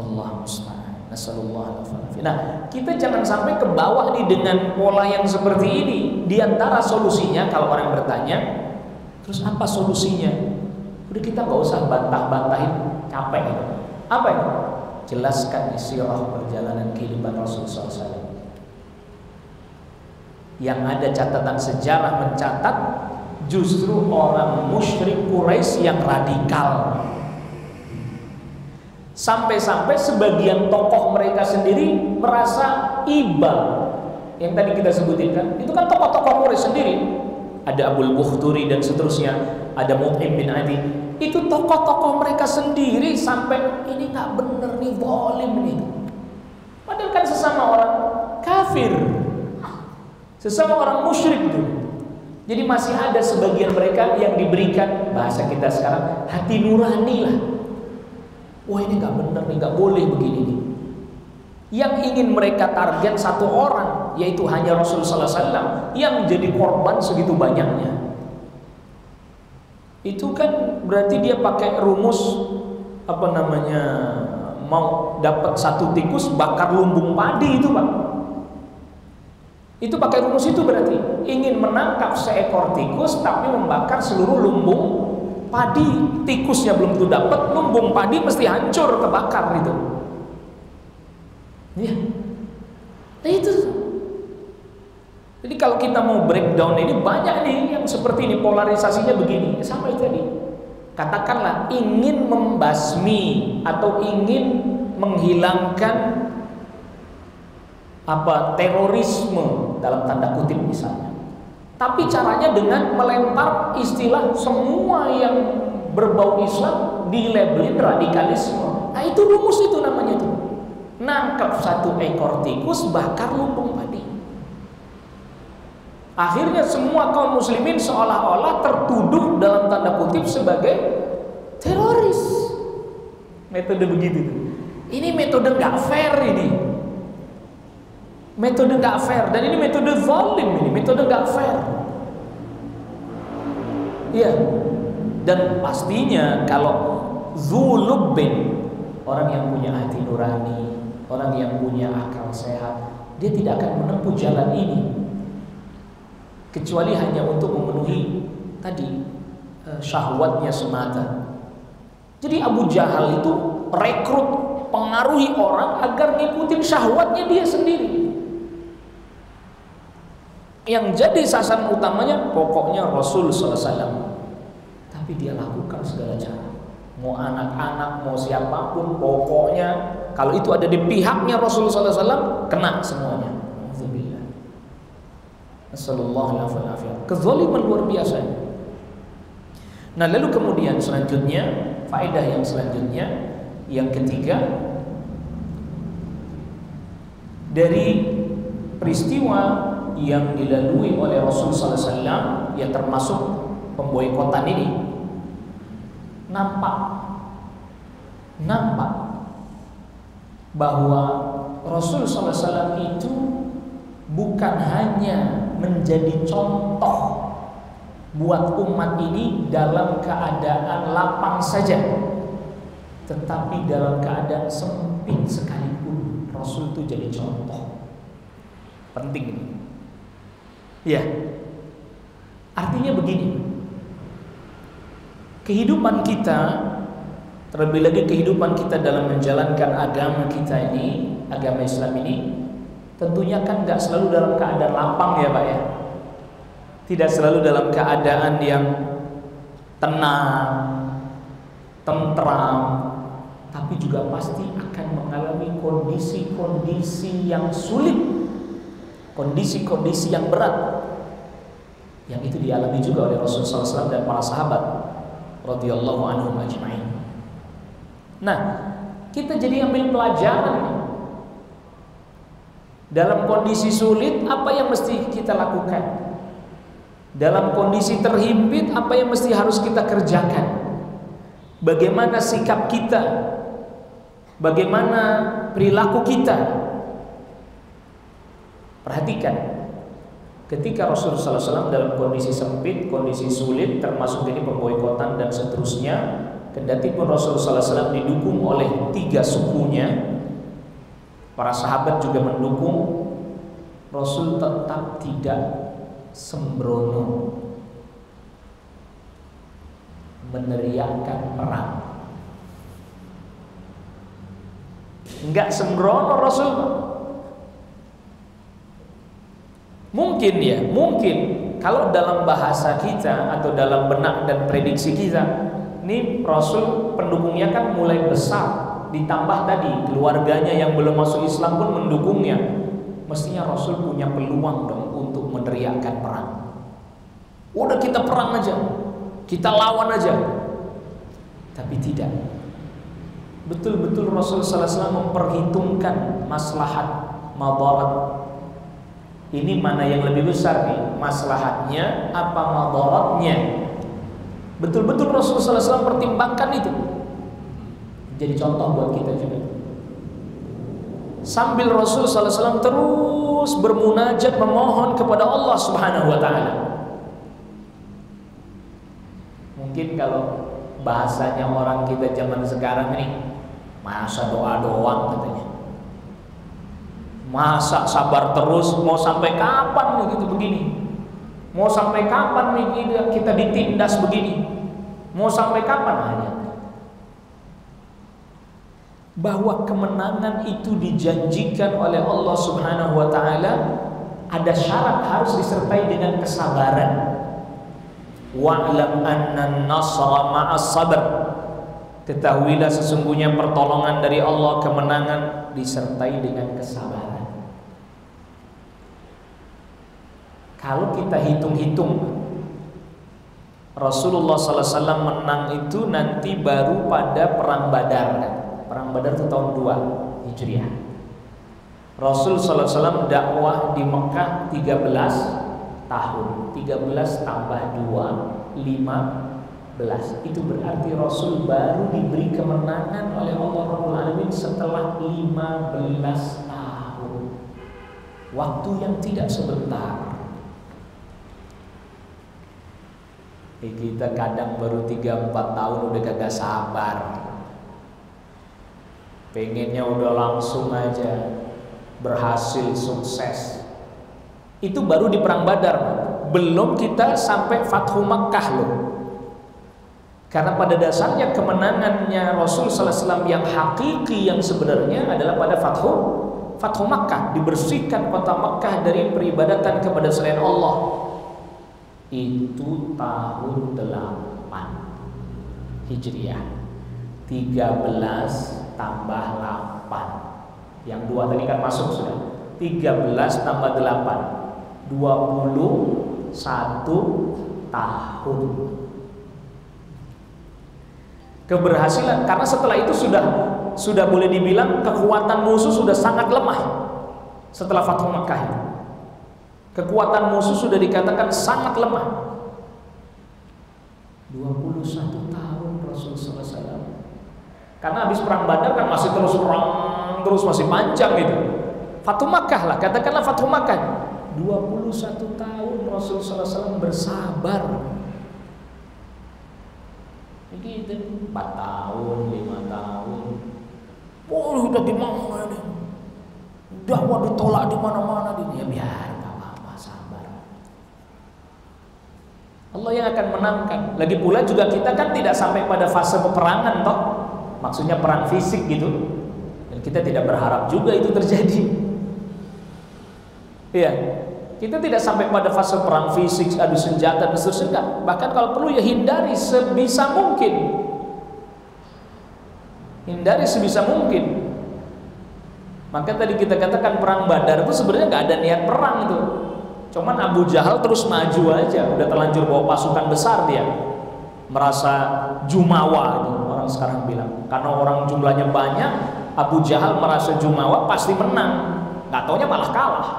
Allah musta'an. Nasallallahu alaihi wasallam. Nah, kita jangan sampai ke bawah nih dengan pola yang seperti ini. Di antara solusinya kalau orang bertanya, terus apa solusinya? Udah kita nggak usah bantah-bantahin, capek gitu. Apa itu? Jelaskan sirah perjalanan kehidupan Rasul SAW. Yang ada catatan sejarah mencatat justru orang musyrik Quraisy yang radikal. Sampai-sampai sebagian tokoh mereka sendiri merasa iba. Yang tadi kita sebutin kan, itu kan tokoh-tokoh Quraisy sendiri. Ada Abul Bukhturi dan seterusnya, ada Mut'im bin Adi. Itu tokoh-tokoh mereka sendiri sampai ini nggak bener nih, zalim nih. Padahal kan sesama orang kafir, sesama orang musyrik itu. Jadi masih ada sebagian mereka yang diberikan, bahasa kita sekarang, hati nurani lah. Wah ini gak bener nih, gak boleh begini nih. Yang ingin mereka target satu orang, yaitu hanya Rasulullah SAW, yang jadi korban segitu banyaknya. Itu kan berarti dia pakai rumus, apa namanya, mau dapat satu tikus bakar lumbung padi itu Pak. Itu pakai rumus itu berarti ingin menangkap seekor tikus tapi membakar seluruh lumbung padi. Tikusnya belum tentu dapat, lumbung padi mesti hancur, kebakar itu. Iya. Nah itu. Jadi kalau kita mau breakdown ini banyak nih yang seperti ini, polarisasinya begini. Sama itu tadi. Katakanlah ingin membasmi atau ingin menghilangkan terorisme dalam tanda kutip misalnya. Tapi caranya dengan melempar istilah semua yang berbau Islam dilabelin radikalisme. Nah itu rumus itu namanya tuh. Nangkap satu ekor tikus, bakar lumbung padi. Akhirnya semua kaum muslimin seolah-olah tertuduh dalam tanda kutip sebagai teroris. Metode begitu tuh. Ini metode nggak fair ini. Metode nggak fair, dan ini metode zalim, ini metode nggak fair. Iya. Dan pastinya kalau zulubbin, orang yang punya hati nurani, orang yang punya akal sehat, dia tidak akan menempuh jalan ini kecuali hanya untuk memenuhi tadi syahwatnya semata. Jadi Abu Jahal itu rekrut, pengaruhi orang agar ngikutin syahwatnya dia sendiri. Yang jadi sasaran utamanya pokoknya Rasul SAW. Tapi dia lakukan segala cara. mau anak-anak, mau siapapun, pokoknya kalau itu ada di pihaknya Rasulullah SAW, kena semuanya. Alhamdulillah. Assalamualaikum warahmatullahi wabarakatuh. Kezaliman luar biasa. Nah, lalu kemudian selanjutnya, faedah yang selanjutnya, yang ketiga, dari peristiwa yang dilalui oleh Rasulullah SAW, yang termasuk pemboikotan ini, nampak bahwa Rasul SAW itu bukan hanya menjadi contoh buat umat ini dalam keadaan lapang saja, tetapi dalam keadaan sempit sekalipun Rasul itu jadi contoh. Penting ini. Ya, artinya begini, kehidupan kita, terlebih lagi kehidupan kita dalam menjalankan agama kita ini, agama Islam ini, tentunya kan gak selalu dalam keadaan lapang ya Pak ya. Tidak selalu dalam keadaan yang tenang, tentram, tapi juga pasti akan mengalami kondisi-kondisi yang sulit, kondisi-kondisi yang berat, yang itu dialami juga oleh Rasulullah SAW dan para sahabat radhiyallahu anhum ajma'in. Nah, kita jadi ambil pelajaran dalam kondisi sulit, apa yang mesti kita lakukan? Dalam kondisi terhimpit, apa yang mesti harus kita kerjakan? Bagaimana sikap kita? Bagaimana perilaku kita? Perhatikan, ketika Rasulullah SAW dalam kondisi sempit, kondisi sulit, termasuk ini pemboikotan dan seterusnya, kendati pun Rasulullah SAW didukung oleh 3 sukunya, para sahabat juga mendukung, Rasul tetap tidak sembrono meneriakkan perang. Enggak sembrono Rasul. Mungkin kalau dalam bahasa kita atau dalam benak dan prediksi kita, ini Rasul pendukungnya kan mulai besar, ditambah tadi keluarganya yang belum masuk Islam pun mendukungnya. Mestinya Rasul punya peluang dong untuk meneriakkan perang. Udah kita perang aja, kita lawan aja. Tapi tidak. Betul-betul Rasul SAW memperhitungkan maslahat, madarat. Ini mana yang lebih besar nih? Maslahatnya apa madaratnya? Betul-betul Rasul SAW pertimbangkan itu. Jadi contoh buat kita juga. Sambil Rasul SAW terus bermunajat memohon kepada Allah Subhanahu wa Ta'ala. Mungkin kalau bahasanya orang kita zaman sekarang ini, masa doa doang katanya, masa sabar terus, mau sampai kapan begitu begini, mau sampai kapan kita ditindas begini, mau sampai kapan hanya bahwa kemenangan itu dijanjikan oleh Allah Subhanahu wa Ta'ala, ada syarat harus disertai dengan kesabaran. Wa'lam anna an-nasra ma'as sabr. Ketahuilah sesungguhnya pertolongan dari Allah, kemenangan disertai dengan kesabaran. Kalau kita hitung-hitung, Rasulullah SAW menang itu nanti baru pada perang Badar. Perang Badar itu tahun 2 Hijriah. Rasul SAW dakwah di Mekah 13 tahun. 13 tambah 2, 15. Itu berarti Rasul baru diberi kemenangan oleh Allah Rabbul Alamin setelah 15 tahun. Waktu yang tidak sebentar. Kita kadang baru 3-4 tahun udah kagak sabar, pengennya udah langsung aja berhasil, sukses. Itu baru di perang Badar, belum kita sampai Fathu Makkah loh. Karena pada dasarnya kemenangannya Rasul SAW yang hakiki, yang sebenarnya adalah pada Fathu Makkah, dibersihkan kota Makkah dari peribadatan kepada selain Allah. Itu tahun 8 Hijriah. 13 tambah 8. Yang 2 tadi kan masuk sudah. 13 tambah 8, 21 tahun. Keberhasilan, karena setelah itu sudah boleh dibilang kekuatan musuh sudah sangat lemah. Setelah Fathu Makkah, kekuatan musuh sudah dikatakan sangat lemah. 21 tahun Rasulullah SAW. Karena habis perang Badar kan masih terus perang, terus masih panjang gitu. Fathu Makkah lah, katakanlah Fathu Makkah. 21 tahun Rasulullah SAW bersabar. Begitu, 4 tahun, 5 tahun. Oh, udah di mana nih? Dakwah ditolak di mana-mana nih. Ya biar, enggak apa-apa, sabar. Allah yang akan menangkan. Lagi pula juga kita kan tidak sampai pada fase peperangan toh. Maksudnya perang fisik gitu. Dan kita tidak berharap juga itu terjadi. Iya. Kita tidak sampai pada fase perang fisik, adu senjata dan seterusnya. Bahkan kalau perlu ya hindari sebisa mungkin. Hindari sebisa mungkin. Maka tadi kita katakan perang Badar itu sebenarnya nggak ada niat perang itu. Cuman Abu Jahal terus maju aja, udah terlanjur bawa pasukan besar dia. Merasa jumawa itu orang sekarang bilang. Karena orang jumlahnya banyak, Abu Jahal merasa jumawa pasti menang. Nggak taunya malah kalah.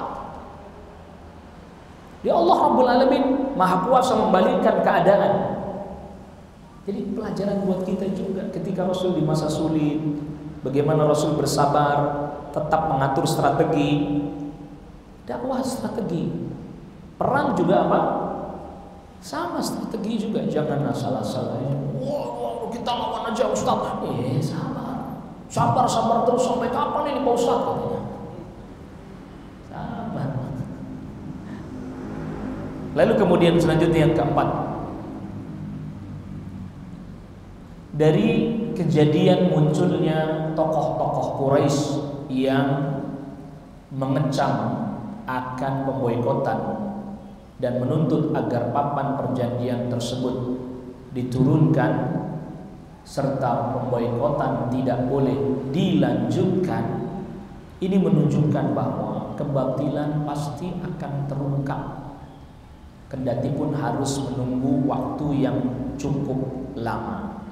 Ya Allah Rabbul Alamin Maha Kuasa membalikkan keadaan. Jadi pelajaran buat kita juga ketika Rasul di masa sulit, bagaimana Rasul bersabar, tetap mengatur strategi. Dakwah strategi. Perang juga apa? Sama strategi juga. Jangan asal-asal aja. Wah, kita lawan aja Ustaz. Sabar. Sabar terus sampai kapan ini Pak Ustaz katanya. Sabar. Lalu kemudian selanjutnya yang keempat, dari kejadian munculnya tokoh-tokoh Quraisy yang mengecam akan pemboikotan dan menuntut agar papan perjanjian tersebut diturunkan serta pemboikotan tidak boleh dilanjutkan, ini menunjukkan bahwa kebatilan pasti akan terungkap. Kendati pun harus menunggu waktu yang cukup lama.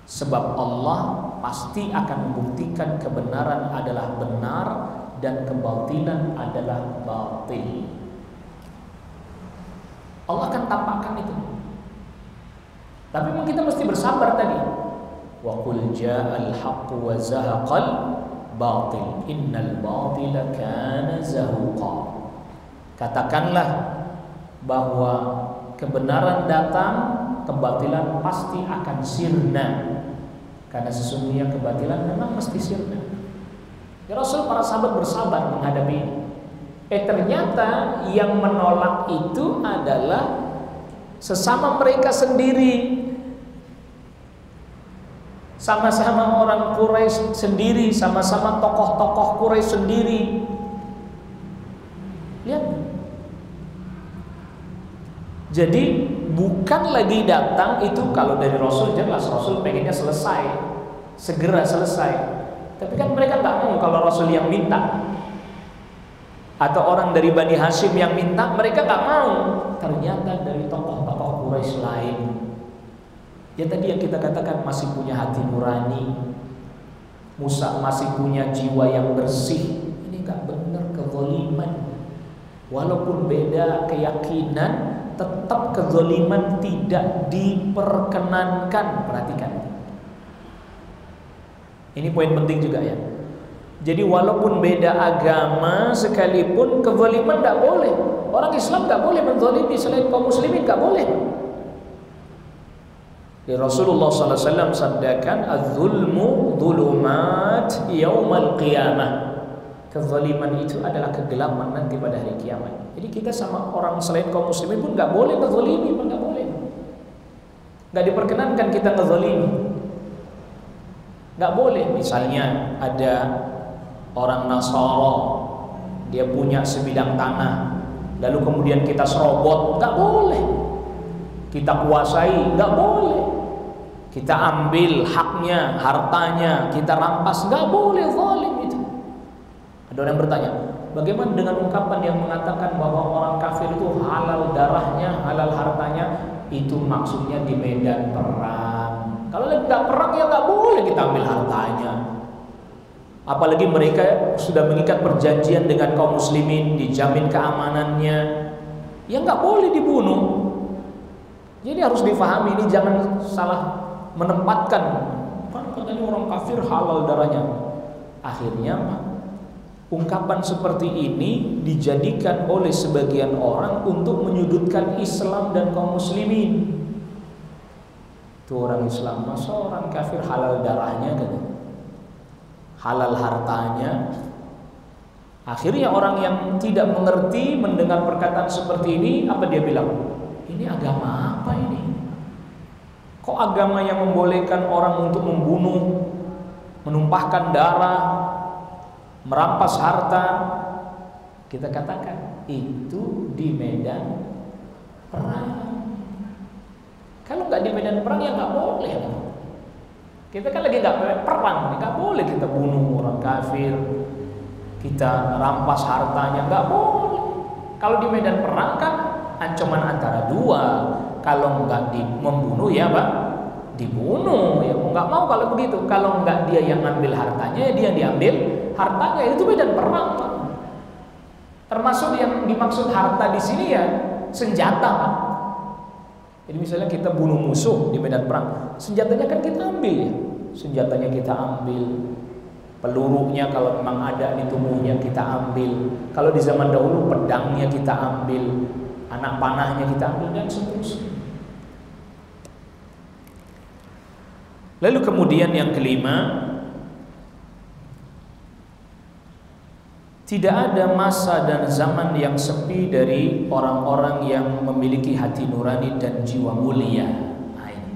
Sebab Allah pasti akan membuktikan kebenaran adalah benar dan kebatilan adalah batil. Allah akan tampakkan itu. Tapi memang kita mesti bersabar tadi. Wa qul ja'al haqqu wa zahaqal batil innal batila kana zahuqa. Katakanlah bahwa kebenaran datang, kebatilan pasti akan sirna. Karena sesungguhnya kebatilan memang mesti sirna. Ya Rasul, para sahabat bersabar menghadapi ini. Ternyata yang menolak itu adalah sesama mereka sendiri. Sama-sama orang Quraisy sendiri, sama-sama tokoh-tokoh Quraisy sendiri. Lihat. Jadi bukan lagi datang itu, kalau dari Rasul jelas Rasul pengennya selesai, segera selesai. Tapi kan mereka nggak mau kalau Rasul yang minta, atau orang dari Bani Hashim yang minta, mereka nggak mau. Ternyata dari tokoh-tokoh Quraisy lain, ya tadi yang kita katakan, masih punya hati nurani, Musa masih punya jiwa yang bersih. Ini nggak benar, kezaliman. Walaupun beda keyakinan, tetap kezaliman tidak diperkenankan. Perhatikan, ini poin penting juga ya. Jadi walaupun beda agama sekalipun, kezaliman tidak boleh. Orang Islam tidak boleh menzalimi selain kaum muslimin, tidak boleh. Di Rasulullah SAW sabdakan, az-zulmu zulumat yaumal qiyamah. Kezaliman itu adalah kegelapan nanti pada hari kiamat. Jadi kita sama orang selain kaum muslimin pun nggak boleh ngezalimi, nggak boleh. Nggak diperkenankan kita ngezalimi. Nggak boleh. Misalnya ada orang Nasara, dia punya sebidang tanah, lalu kemudian kita serobot, nggak boleh. Kita kuasai, nggak boleh. kita ambil haknya, hartanya, kita rampas, nggak boleh zalim itu. Ada orang yang bertanya, bagaimana dengan ungkapan yang mengatakan bahwa orang kafir itu halal darahnya, halal hartanya? Itu maksudnya di medan perang. Kalau lagi nggak perang ya nggak boleh kita ambil hartanya. Apalagi mereka sudah mengikat perjanjian dengan kaum muslimin, dijamin keamanannya, ya nggak boleh dibunuh. Jadi harus difahami ini, jangan salah menempatkan kan katanya orang kafir halal darahnya. Akhirnya ungkapan seperti ini dijadikan oleh sebagian orang untuk menyudutkan Islam dan kaum muslimin. Itu orang Islam, masa orang kafir halal darahnya kan? Halal hartanya. Akhirnya orang yang tidak mengerti mendengar perkataan seperti ini, apa dia bilang? Ini agama apa ini? Kok agama yang membolehkan orang untuk membunuh, menumpahkan darah, merampas harta? Kita katakan itu di medan perang. Kalau nggak di medan perang ya nggak boleh. Kita kan lagi nggak perang, nggak boleh kita bunuh orang kafir, kita rampas hartanya, nggak boleh. Kalau di medan perang kan ancaman antara dua. Kalau nggak membunuh ya Pak, dibunuh. Ya nggak mau kalau begitu. Kalau nggak dia yang ambil hartanya, dia yang diambil hartanya. Itu medan perang Pak. Termasuk yang dimaksud harta di sini ya senjata Pak. Jadi misalnya kita bunuh musuh di medan perang, senjatanya kan kita ambil ya. Senjatanya kita ambil, pelurunya kalau memang ada di tubuhnya kita ambil. Kalau di zaman dahulu pedangnya kita ambil, anak panahnya kita ambil, dan seterusnya. Lalu kemudian yang kelima, tidak ada masa dan zaman yang sepi dari orang-orang yang memiliki hati nurani dan jiwa mulia. Nah, ini.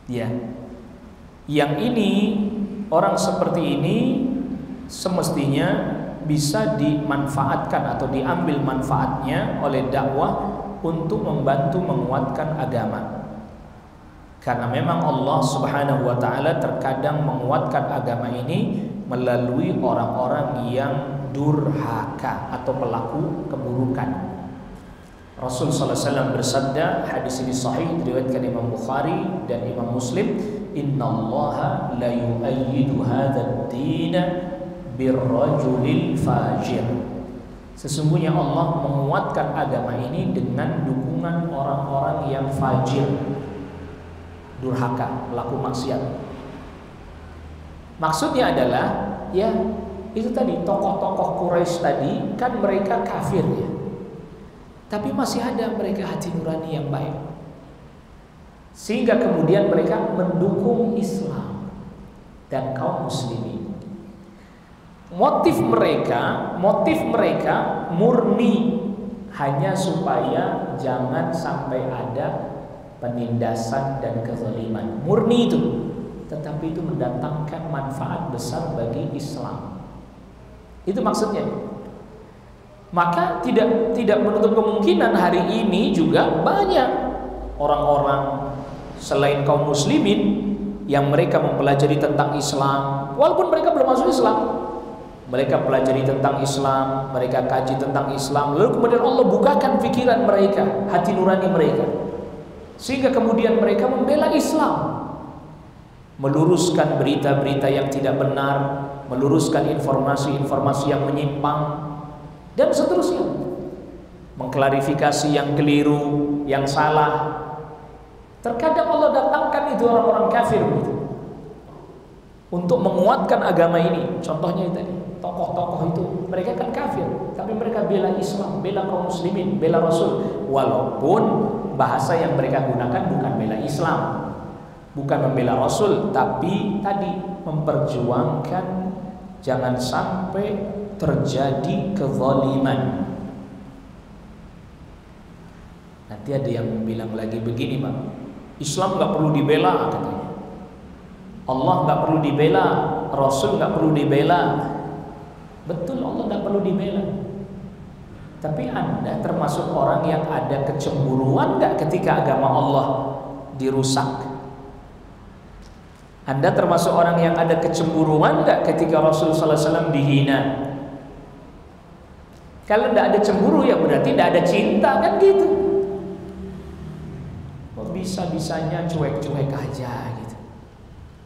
Ya. Yang ini, orang seperti ini semestinya bisa dimanfaatkan atau diambil manfaatnya oleh dakwah untuk membantu menguatkan agama. Karena memang Allah Subhanahu wa taala terkadang menguatkan agama ini melalui orang-orang yang durhaka atau pelaku keburukan. Rasul sallallahu alaihi wasallam bersabda, hadis ini sahih diriwayatkan Imam Bukhari dan Imam Muslim, "Innallaha la yu'ayyidu hadzal din birrajulil fajir." Sesungguhnya Allah menguatkan agama ini dengan dukungan orang-orang yang fajir, durhaka, pelaku maksiat. Maksudnya adalah ya itu tadi, tokoh-tokoh Quraisy tadi kan mereka kafir ya, tapi masih ada mereka hati nurani yang baik, sehingga kemudian mereka mendukung Islam dan kaum muslimin. Motif mereka murni hanya supaya jangan sampai ada penindasan dan kezaliman. Murni itu, tetapi itu mendatangkan manfaat besar bagi Islam. Itu maksudnya. Maka tidak menutup kemungkinan hari ini juga banyak orang-orang selain kaum muslimin yang mereka mempelajari tentang Islam, walaupun mereka belum masuk Islam. Mereka pelajari tentang Islam, mereka kaji tentang Islam, lalu kemudian Allah bukakan pikiran mereka, hati nurani mereka, sehingga kemudian mereka membela Islam, meluruskan berita-berita yang tidak benar, meluruskan informasi-informasi yang menyimpang, dan seterusnya, mengklarifikasi yang keliru, yang salah. Terkadang Allah datangkan itu orang-orang kafir gitu, untuk menguatkan agama ini. Contohnya itu tadi, tokoh-tokoh itu mereka kan kafir, tapi mereka bela Islam, bela kaum muslimin, bela Rasul, walaupun bahasa yang mereka gunakan bukan bela Islam, bukan membela Rasul, tapi tadi memperjuangkan jangan sampai terjadi kezaliman. Nanti ada yang bilang lagi begini Pak, Islam nggak perlu dibela katanya, Allah nggak perlu dibela, Rasul nggak perlu dibela. Betul, Allah nggak perlu dibela. Tapi Anda termasuk orang yang ada kecemburuan nggak ketika agama Allah dirusak. Anda termasuk orang yang ada kecemburuan enggak ketika Rasul sallallahu alaihi wasallam dihina? Kalau tidak ada cemburu ya berarti tidak ada cinta, kan gitu. Kok bisa-bisanya cuek-cuek aja gitu,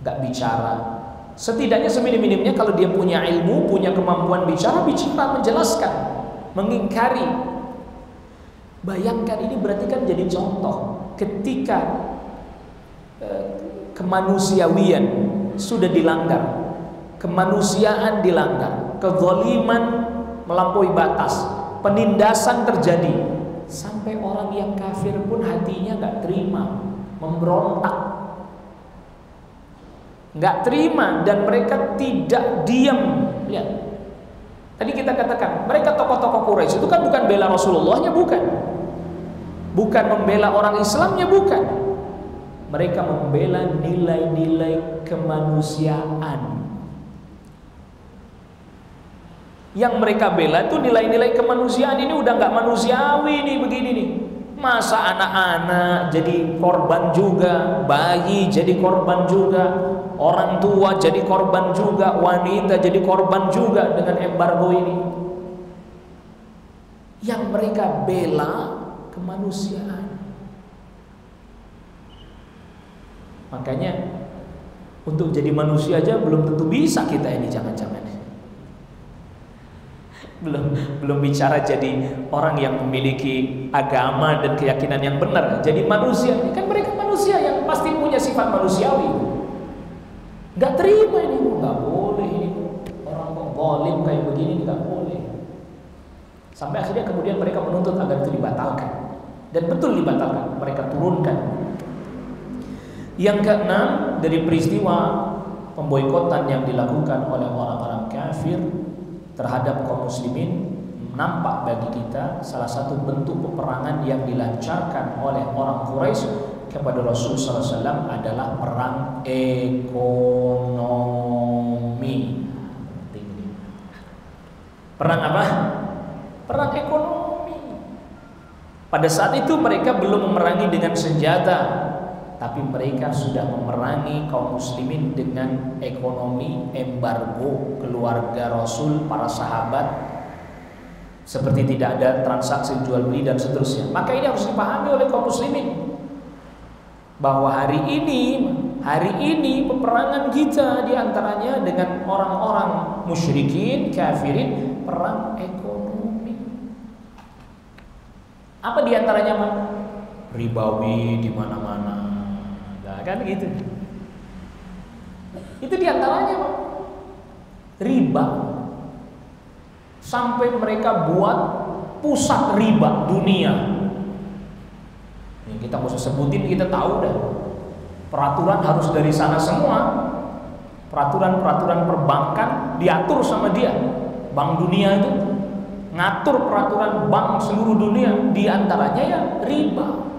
nggak bicara. Setidaknya seminim-minimnya kalau dia punya ilmu, punya kemampuan bicara, menjelaskan, mengingkari. Bayangkan, ini berarti kan jadi contoh ketika kemanusiawian sudah dilanggar, kemanusiaan dilanggar, kezaliman melampaui batas, penindasan terjadi, sampai orang yang kafir pun hatinya nggak terima, memberontak, nggak terima, dan mereka tidak diam. Lihat, tadi kita katakan mereka tokoh-tokoh Quraisy itu kan bukan bela Rasulullahnya, bukan membela orang Islamnya, bukan. Mereka membela nilai-nilai kemanusiaan. Yang mereka bela itu nilai-nilai kemanusiaan. Ini udah nggak manusiawi nih, begini nih. Masa anak-anak jadi korban juga, bayi jadi korban juga, orang tua jadi korban juga, wanita jadi korban juga dengan embargo ini. Yang mereka bela kemanusiaan. Makanya untuk jadi manusia aja belum tentu bisa kita ini, jangan-jangan. Belum bicara jadi orang yang memiliki agama dan keyakinan yang benar. Jadi manusia, kan mereka manusia yang pasti punya sifat manusiawi. Gak terima ini, gak boleh ini, orang kok zalim kayak begini, gak boleh. Sampai akhirnya kemudian mereka menuntut agar itu dibatalkan. Dan betul dibatalkan, mereka turunkan. Yang keenam, dari peristiwa pemboikotan yang dilakukan oleh orang-orang kafir terhadap kaum muslimin, nampak bagi kita salah satu bentuk peperangan yang dilancarkan oleh orang Quraisy kepada Rasul sallallahu alaihi wasallam adalah perang ekonomi. Perang apa? Perang ekonomi. Pada saat itu mereka belum memerangi dengan senjata, tapi mereka sudah memerangi kaum muslimin dengan ekonomi, embargo keluarga Rasul, para sahabat, seperti tidak ada transaksi jual beli dan seterusnya. Maka ini harus dipahami oleh kaum muslimin bahwa hari ini peperangan kita diantaranya dengan orang-orang musyrikin, kafirin, perang ekonomi. Apa diantaranya, Pak? Ribawi di mana-mana. Kan gitu. Itu diantaranya, Pak. Riba. Sampai mereka buat pusat riba dunia. Yang kita usah sebutin, kita tahu dah. Peraturan harus dari sana semua. Peraturan-peraturan perbankan diatur sama dia. Bank dunia itu ngatur peraturan bank seluruh dunia. Diantaranya ya riba.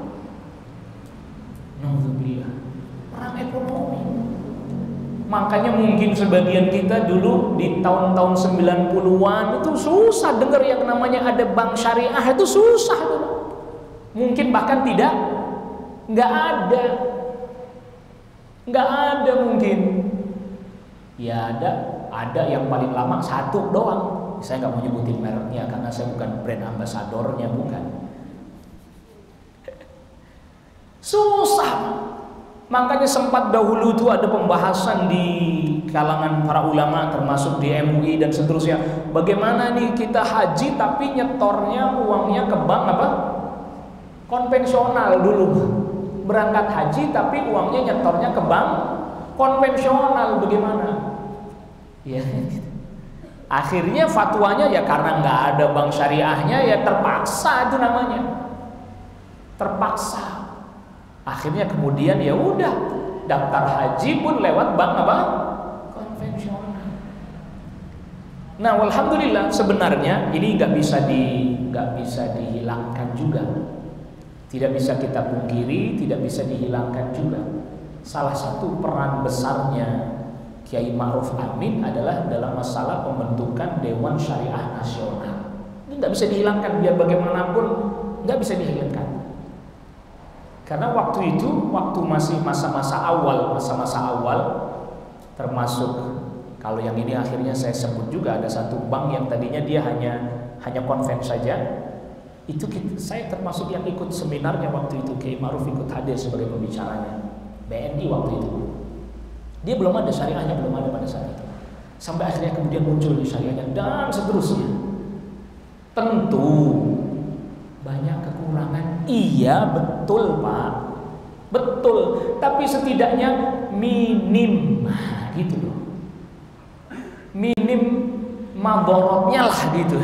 Nauzubillah. Perang ekonomi. Makanya mungkin sebagian kita dulu di tahun-tahun 90-an itu susah dengar yang namanya ada bank syariah, itu susah dulu. Mungkin bahkan nggak ada mungkin. Ya ada yang paling lama satu doang. Saya nggak mau nyebutin mereknya karena saya bukan brand ambasadornya, bukan. Susah. Makanya sempat dahulu itu ada pembahasan di kalangan para ulama termasuk di MUI dan seterusnya. Bagaimana nih kita haji tapi nyetornya uangnya ke bank apa? Konvensional dulu. Berangkat haji tapi uangnya nyetornya ke bank konvensional, bagaimana? Ya. Akhirnya fatwanya ya karena nggak ada bank syariahnya ya terpaksa, itu namanya. Terpaksa. Akhirnya kemudian ya udah daftar haji pun lewat bank apa? Konvensional. Nah, alhamdulillah sebenarnya ini nggak bisa dihilangkan juga. Tidak bisa kita pungkiri, tidak bisa dihilangkan juga. Salah satu peran besarnya Kiai Ma'ruf Amin adalah dalam masalah pembentukan Dewan Syariah Nasional. Ini nggak bisa dihilangkan, biar bagaimanapun nggak bisa dihilangkan. Karena waktu itu, waktu masih masa-masa awal, termasuk kalau yang ini akhirnya saya sebut juga, ada satu bank yang tadinya dia hanya konven saja. Itu saya termasuk yang ikut seminarnya waktu itu. Kiai Ma'ruf ikut hadir sebagai pembicaranya. BNI waktu itu. Dia belum ada syariahnya, belum ada pada saat itu. Sampai akhirnya kemudian muncul di syariahnya dan seterusnya. Tentu banyak kekurangan. Iya, betul Pak. Betul. Tapi setidaknya minim. Nah, gitu loh. Minim madorotnya lah gitu.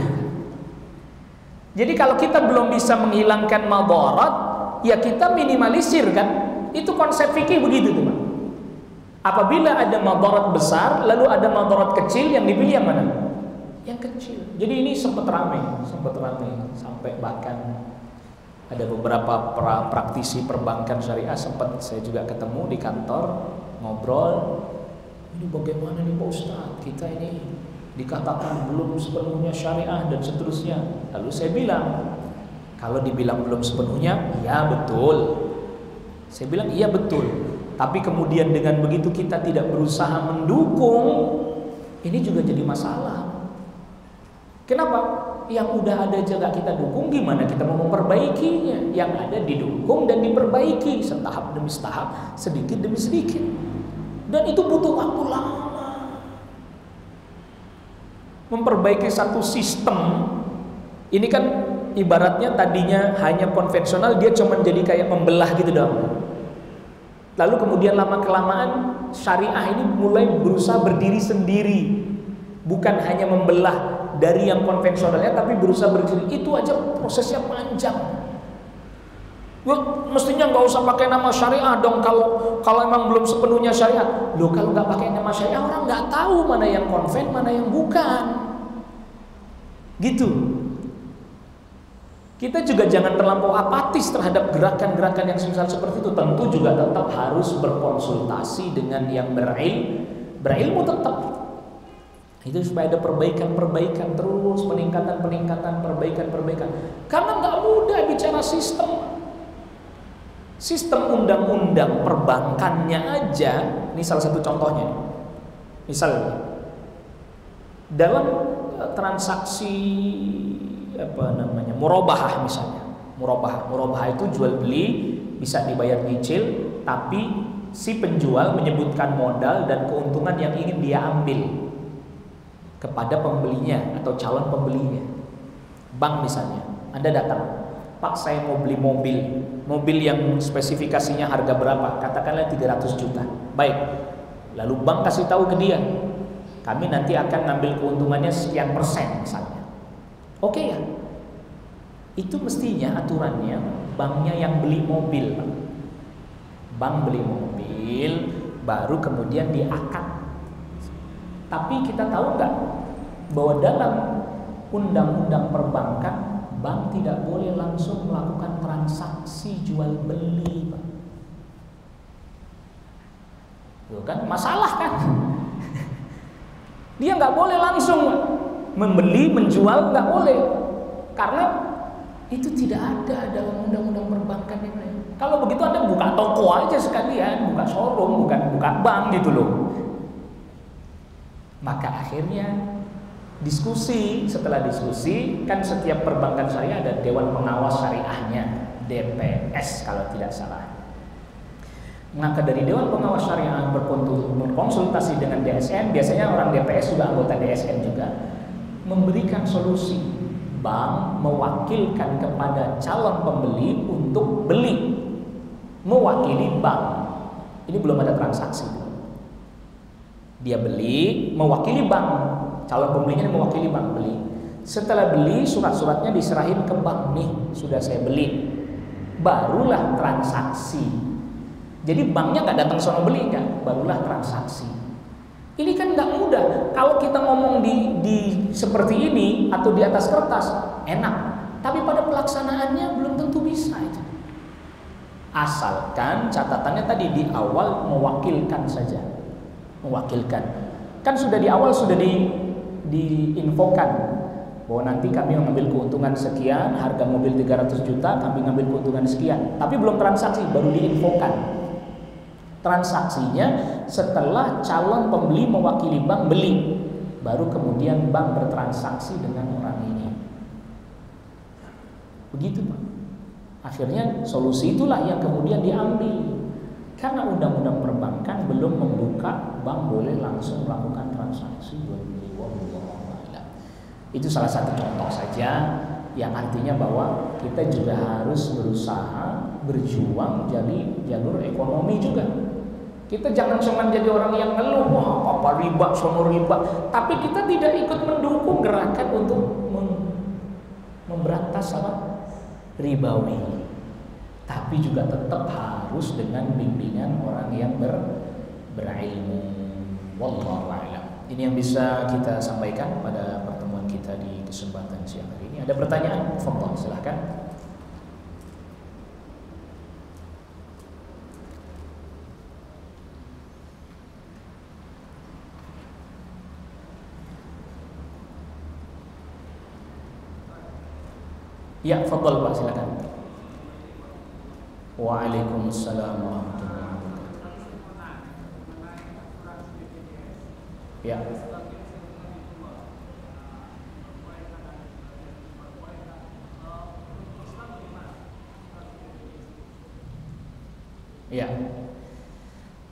Jadi kalau kita belum bisa menghilangkan madorot, ya kita minimalisir kan. Itu konsep fikih begitu tuh Pak. Apabila ada madorot besar, lalu ada madorot kecil, yang dipilih yang mana? Yang kecil. Jadi ini sempat ramai sampai bahkan ada beberapa praktisi perbankan syariah sempat saya juga ketemu di kantor, ngobrol. Ini bagaimana nih Pak Ustadz, kita ini dikatakan belum sepenuhnya syariah dan seterusnya. Lalu saya bilang, kalau dibilang belum sepenuhnya, ya betul. Saya bilang iya betul. Tapi kemudian dengan begitu kita tidak berusaha mendukung, ini juga jadi masalah. Kenapa? Yang udah ada juga kita dukung, gimana kita mau memperbaikinya? Yang ada didukung dan diperbaiki setahap demi setahap, sedikit demi sedikit. Dan itu butuh waktu lama. Memperbaiki satu sistem, ini kan ibaratnya tadinya hanya konvensional, dia cuma jadi kayak membelah gitu dong. Lalu kemudian lama-kelamaan syariah ini mulai berusaha berdiri sendiri. Bukan hanya membelah dari yang konvensionalnya, tapi berusaha berdiri. Itu aja prosesnya panjang. Mestinya nggak usah pakai nama syariah dong kalau emang belum sepenuhnya syariah. Loh, kalau nggak pakai nama syariah, orang nggak tahu mana yang konven, mana yang bukan. Gitu. Kita juga jangan terlampau apatis terhadap gerakan-gerakan yang seperti itu. Tentu juga tetap harus berkonsultasi dengan yang berilmu tetap. Itu supaya ada perbaikan-perbaikan terus, peningkatan-peningkatan, perbaikan-perbaikan. Karena nggak mudah bicara sistem. Sistem undang-undang perbankannya aja, ini salah satu contohnya. Misalnya dalam transaksi murabahah misalnya. Murabahah itu jual beli, bisa dibayar cicil, tapi si penjual menyebutkan modal dan keuntungan yang ingin dia ambil kepada pembelinya atau calon pembelinya. Bank misalnya, Anda datang, Pak, saya mau beli mobil yang spesifikasinya harga berapa? Katakanlah 300 juta. Baik. Lalu bank kasih tahu ke dia, kami nanti akan ngambil keuntungannya sekian persen misalnya. Oke ya? Itu mestinya aturannya banknya yang beli mobil. Bank beli mobil, baru kemudian diakad. Tapi kita tahu nggak bahwa dalam undang-undang perbankan, bank tidak boleh langsung melakukan transaksi jual beli, Pak. Tuh kan masalah kan? Dia nggak boleh langsung membeli, menjual, nggak boleh, karena itu tidak ada dalam undang-undang perbankan ini. Kalau begitu Anda buka toko aja sekalian, buka showroom, bukan buka bank gitu loh. Maka akhirnya setelah diskusi, kan setiap perbankan syariah ada Dewan Pengawas Syariahnya, DPS kalau tidak salah. Maka dari Dewan Pengawas Syariah berkonsultasi dengan DSN, biasanya orang DPS juga anggota DSN juga, memberikan solusi. Bank mewakilkan kepada calon pembeli untuk beli, mewakili bank. Ini belum ada transaksi. Dia beli, mewakili bank. Calon pembelinya mewakili bank, beli. Setelah beli, surat-suratnya diserahin ke bank. Nih, sudah saya beli. Barulah transaksi. Jadi banknya nggak datang sono beli, kan? Barulah transaksi. Ini kan nggak mudah. Kalau kita ngomong di seperti ini atau di atas kertas, enak. Tapi pada pelaksanaannya belum tentu bisa itu. Asalkan catatannya tadi di awal mewakilkan saja. Mewakilkan. Kan sudah di awal sudah diinfokan. bahwa nanti kami mengambil keuntungan sekian, harga mobil 300 juta, kami mengambil keuntungan sekian. Tapi belum transaksi, baru diinfokan. Transaksinya setelah calon pembeli mewakili bank beli, baru kemudian bank bertransaksi dengan orang ini. Begitu Pak. Akhirnya solusi itulah yang kemudian diambil. Karena undang-undang perbankan belum membuka bank boleh langsung melakukan transaksi jual beli. Itu salah satu contoh saja yang artinya bahwa kita juga harus berusaha berjuang jadi jalur ekonomi juga. Kita jangan cuma jadi orang yang ngeluh, wah apa riba, sono riba, tapi kita tidak ikut mendukung gerakan untuk memberantas apa ribawi. Tapi juga tetap harus dengan bimbingan orang yang berilmu. Wallahu a'lam. Ini yang bisa kita sampaikan pada pertemuan kita di kesempatan siang hari ini. Ada pertanyaan? Fadhal, silahkan. Ya, fadhal Pak, silakan. Waalaikumsalam warahmatullahi wabarakatuh. Ya. Ya.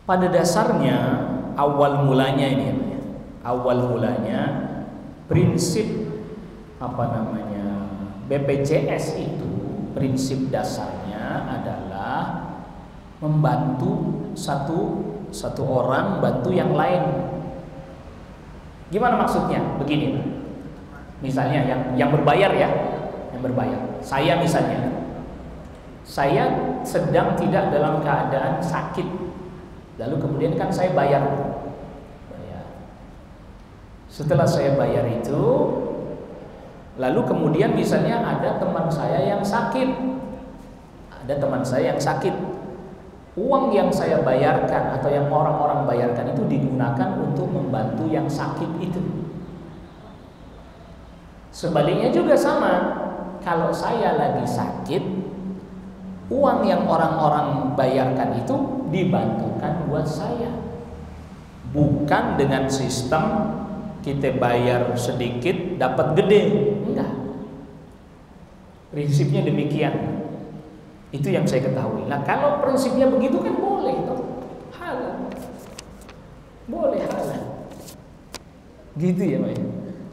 Pada dasarnya awal mulanya ini ya. Awal mulanya prinsip BPJS itu prinsip dasarnya adalah membantu satu orang bantu yang lain. Gimana maksudnya? Begini, misalnya yang berbayar ya, yang berbayar. Saya misalnya, saya sedang tidak dalam keadaan sakit, lalu kemudian kan saya bayar. Setelah saya bayar itu, lalu kemudian misalnya ada teman saya yang sakit, uang yang saya bayarkan atau yang orang-orang bayarkan itu digunakan untuk membantu yang sakit itu. Sebaliknya juga sama, kalau saya lagi sakit, uang yang orang-orang bayarkan itu dibantukan buat saya. Bukan dengan sistem kita bayar sedikit dapat gede, enggak. Prinsipnya demikian. Itu yang saya ketahui. Nah, kalau prinsipnya begitu kan boleh toh. Halal. Boleh halal. Gitu ya, Pak.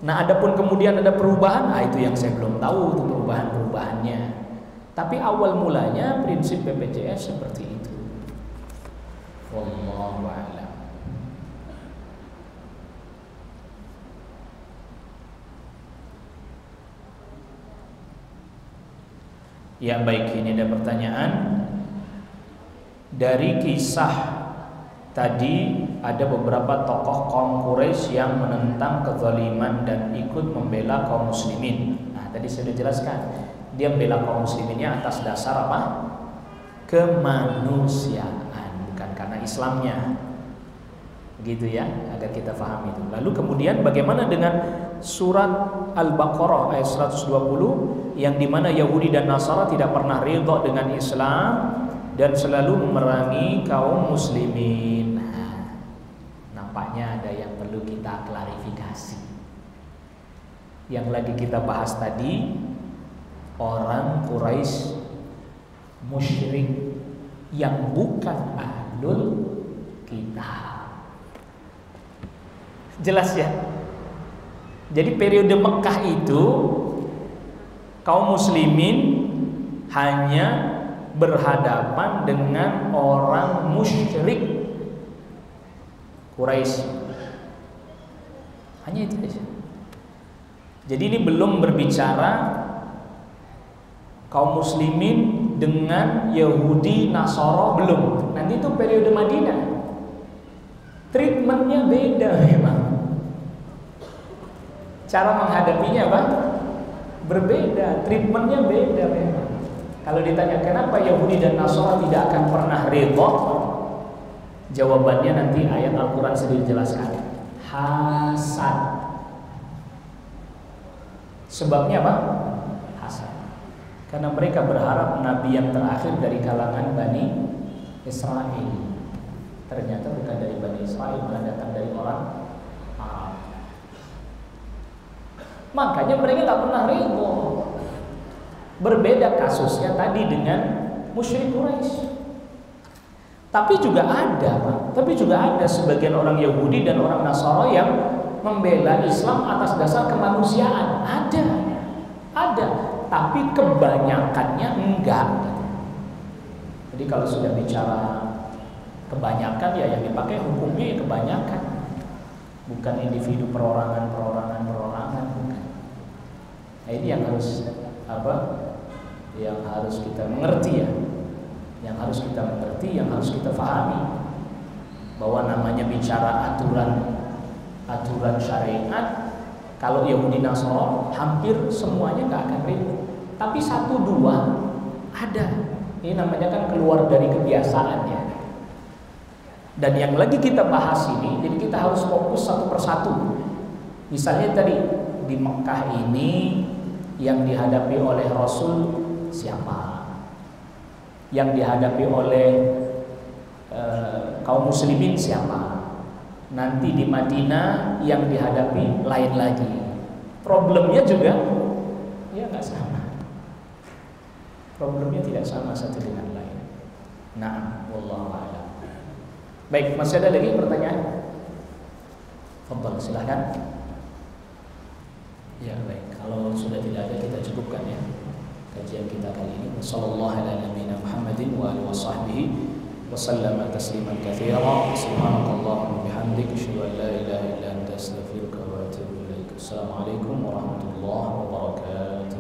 Nah, adapun kemudian ada perubahan, itu yang saya belum tahu tuh perubahan-perubahannya. Tapi awal mulanya prinsip BPJS seperti itu. Wallahu a'lam. Ya baik, ini ada pertanyaan. Dari kisah tadi ada beberapa tokoh kaum Quraisy yang menentang kezaliman dan ikut membela kaum muslimin. Nah, tadi saya sudah jelaskan. Dia membela kaum musliminnya atas dasar apa? Kemanusiaan, bukan karena Islamnya. Begitu ya, agar kita paham itu. Lalu kemudian bagaimana dengan surat Al-Baqarah ayat 120 yang dimana Yahudi dan Nasara tidak pernah ridha dengan Islam dan selalu memerangi kaum muslimin. Nah, nampaknya ada yang perlu kita klarifikasi. Yang lagi kita bahas tadi orang Quraisy musyrik yang bukan ahlul kitab. Jelas ya. Jadi periode Mekah itu kaum muslimin hanya berhadapan dengan orang musyrik Quraisy. Hanya itu saja. Jadi ini belum berbicara kaum muslimin dengan Yahudi Nasara, belum. Nanti itu periode Madinah. Treatmentnya beda memang. Cara menghadapinya apa? Berbeda, treatmentnya beda memang. Kalau ditanya kenapa Yahudi dan Nasara tidak akan pernah ridha, jawabannya nanti ayat Al-Quran sudah dijelaskan. Hasad. Sebabnya apa? Hasad. Karena mereka berharap nabi yang terakhir dari kalangan Bani Israel. Ternyata bukan dari Bani Israel, malah datang dari orang Arab. Makanya mereka nggak pernah ridho. Berbeda kasusnya tadi dengan musyrik Quraisy. Tapi juga ada sebagian orang Yahudi dan orang Nasara yang membela Islam atas dasar kemanusiaan. Ada. Tapi kebanyakannya enggak. Jadi kalau sudah bicara kebanyakan, ya yang dipakai hukumnya ya kebanyakan, bukan individu perorangan bukan. Nah, ini yang harus yang harus kita mengerti ya, yang harus kita pahami, bahwa namanya bicara aturan syariat, kalau Yahudi Nasara hampir semuanya nggak akan ribut, tapi 1-2 ada. Ini namanya kan keluar dari kebiasaan ya. Dan yang lagi kita bahas ini, jadi kita harus fokus satu persatu. Misalnya tadi di Mekah ini yang dihadapi oleh Rasul siapa? Yang dihadapi oleh kaum muslimin siapa? Nanti di Madinah yang dihadapi lain lagi. Problemnya juga ya nggak sama. Problemnya tidak sama satu dengan lain. Nah, wallahu a'lam. Baik, masih ada lagi pertanyaan? Fadhal, silahkan. Ya, baik. Kalau sudah tidak ada, kita cukupkan ya kajian kita kali ini. Wassallallahu ala nabiyina Muhammadin wa alihi washabbihi wa sallama tasliman katsira. Subhanakallahumma bihamdika asyhadu an la ilaha illa anta astaghfiruka wa atubu ilaik. Assalamualaikum warahmatullahi wabarakatuh.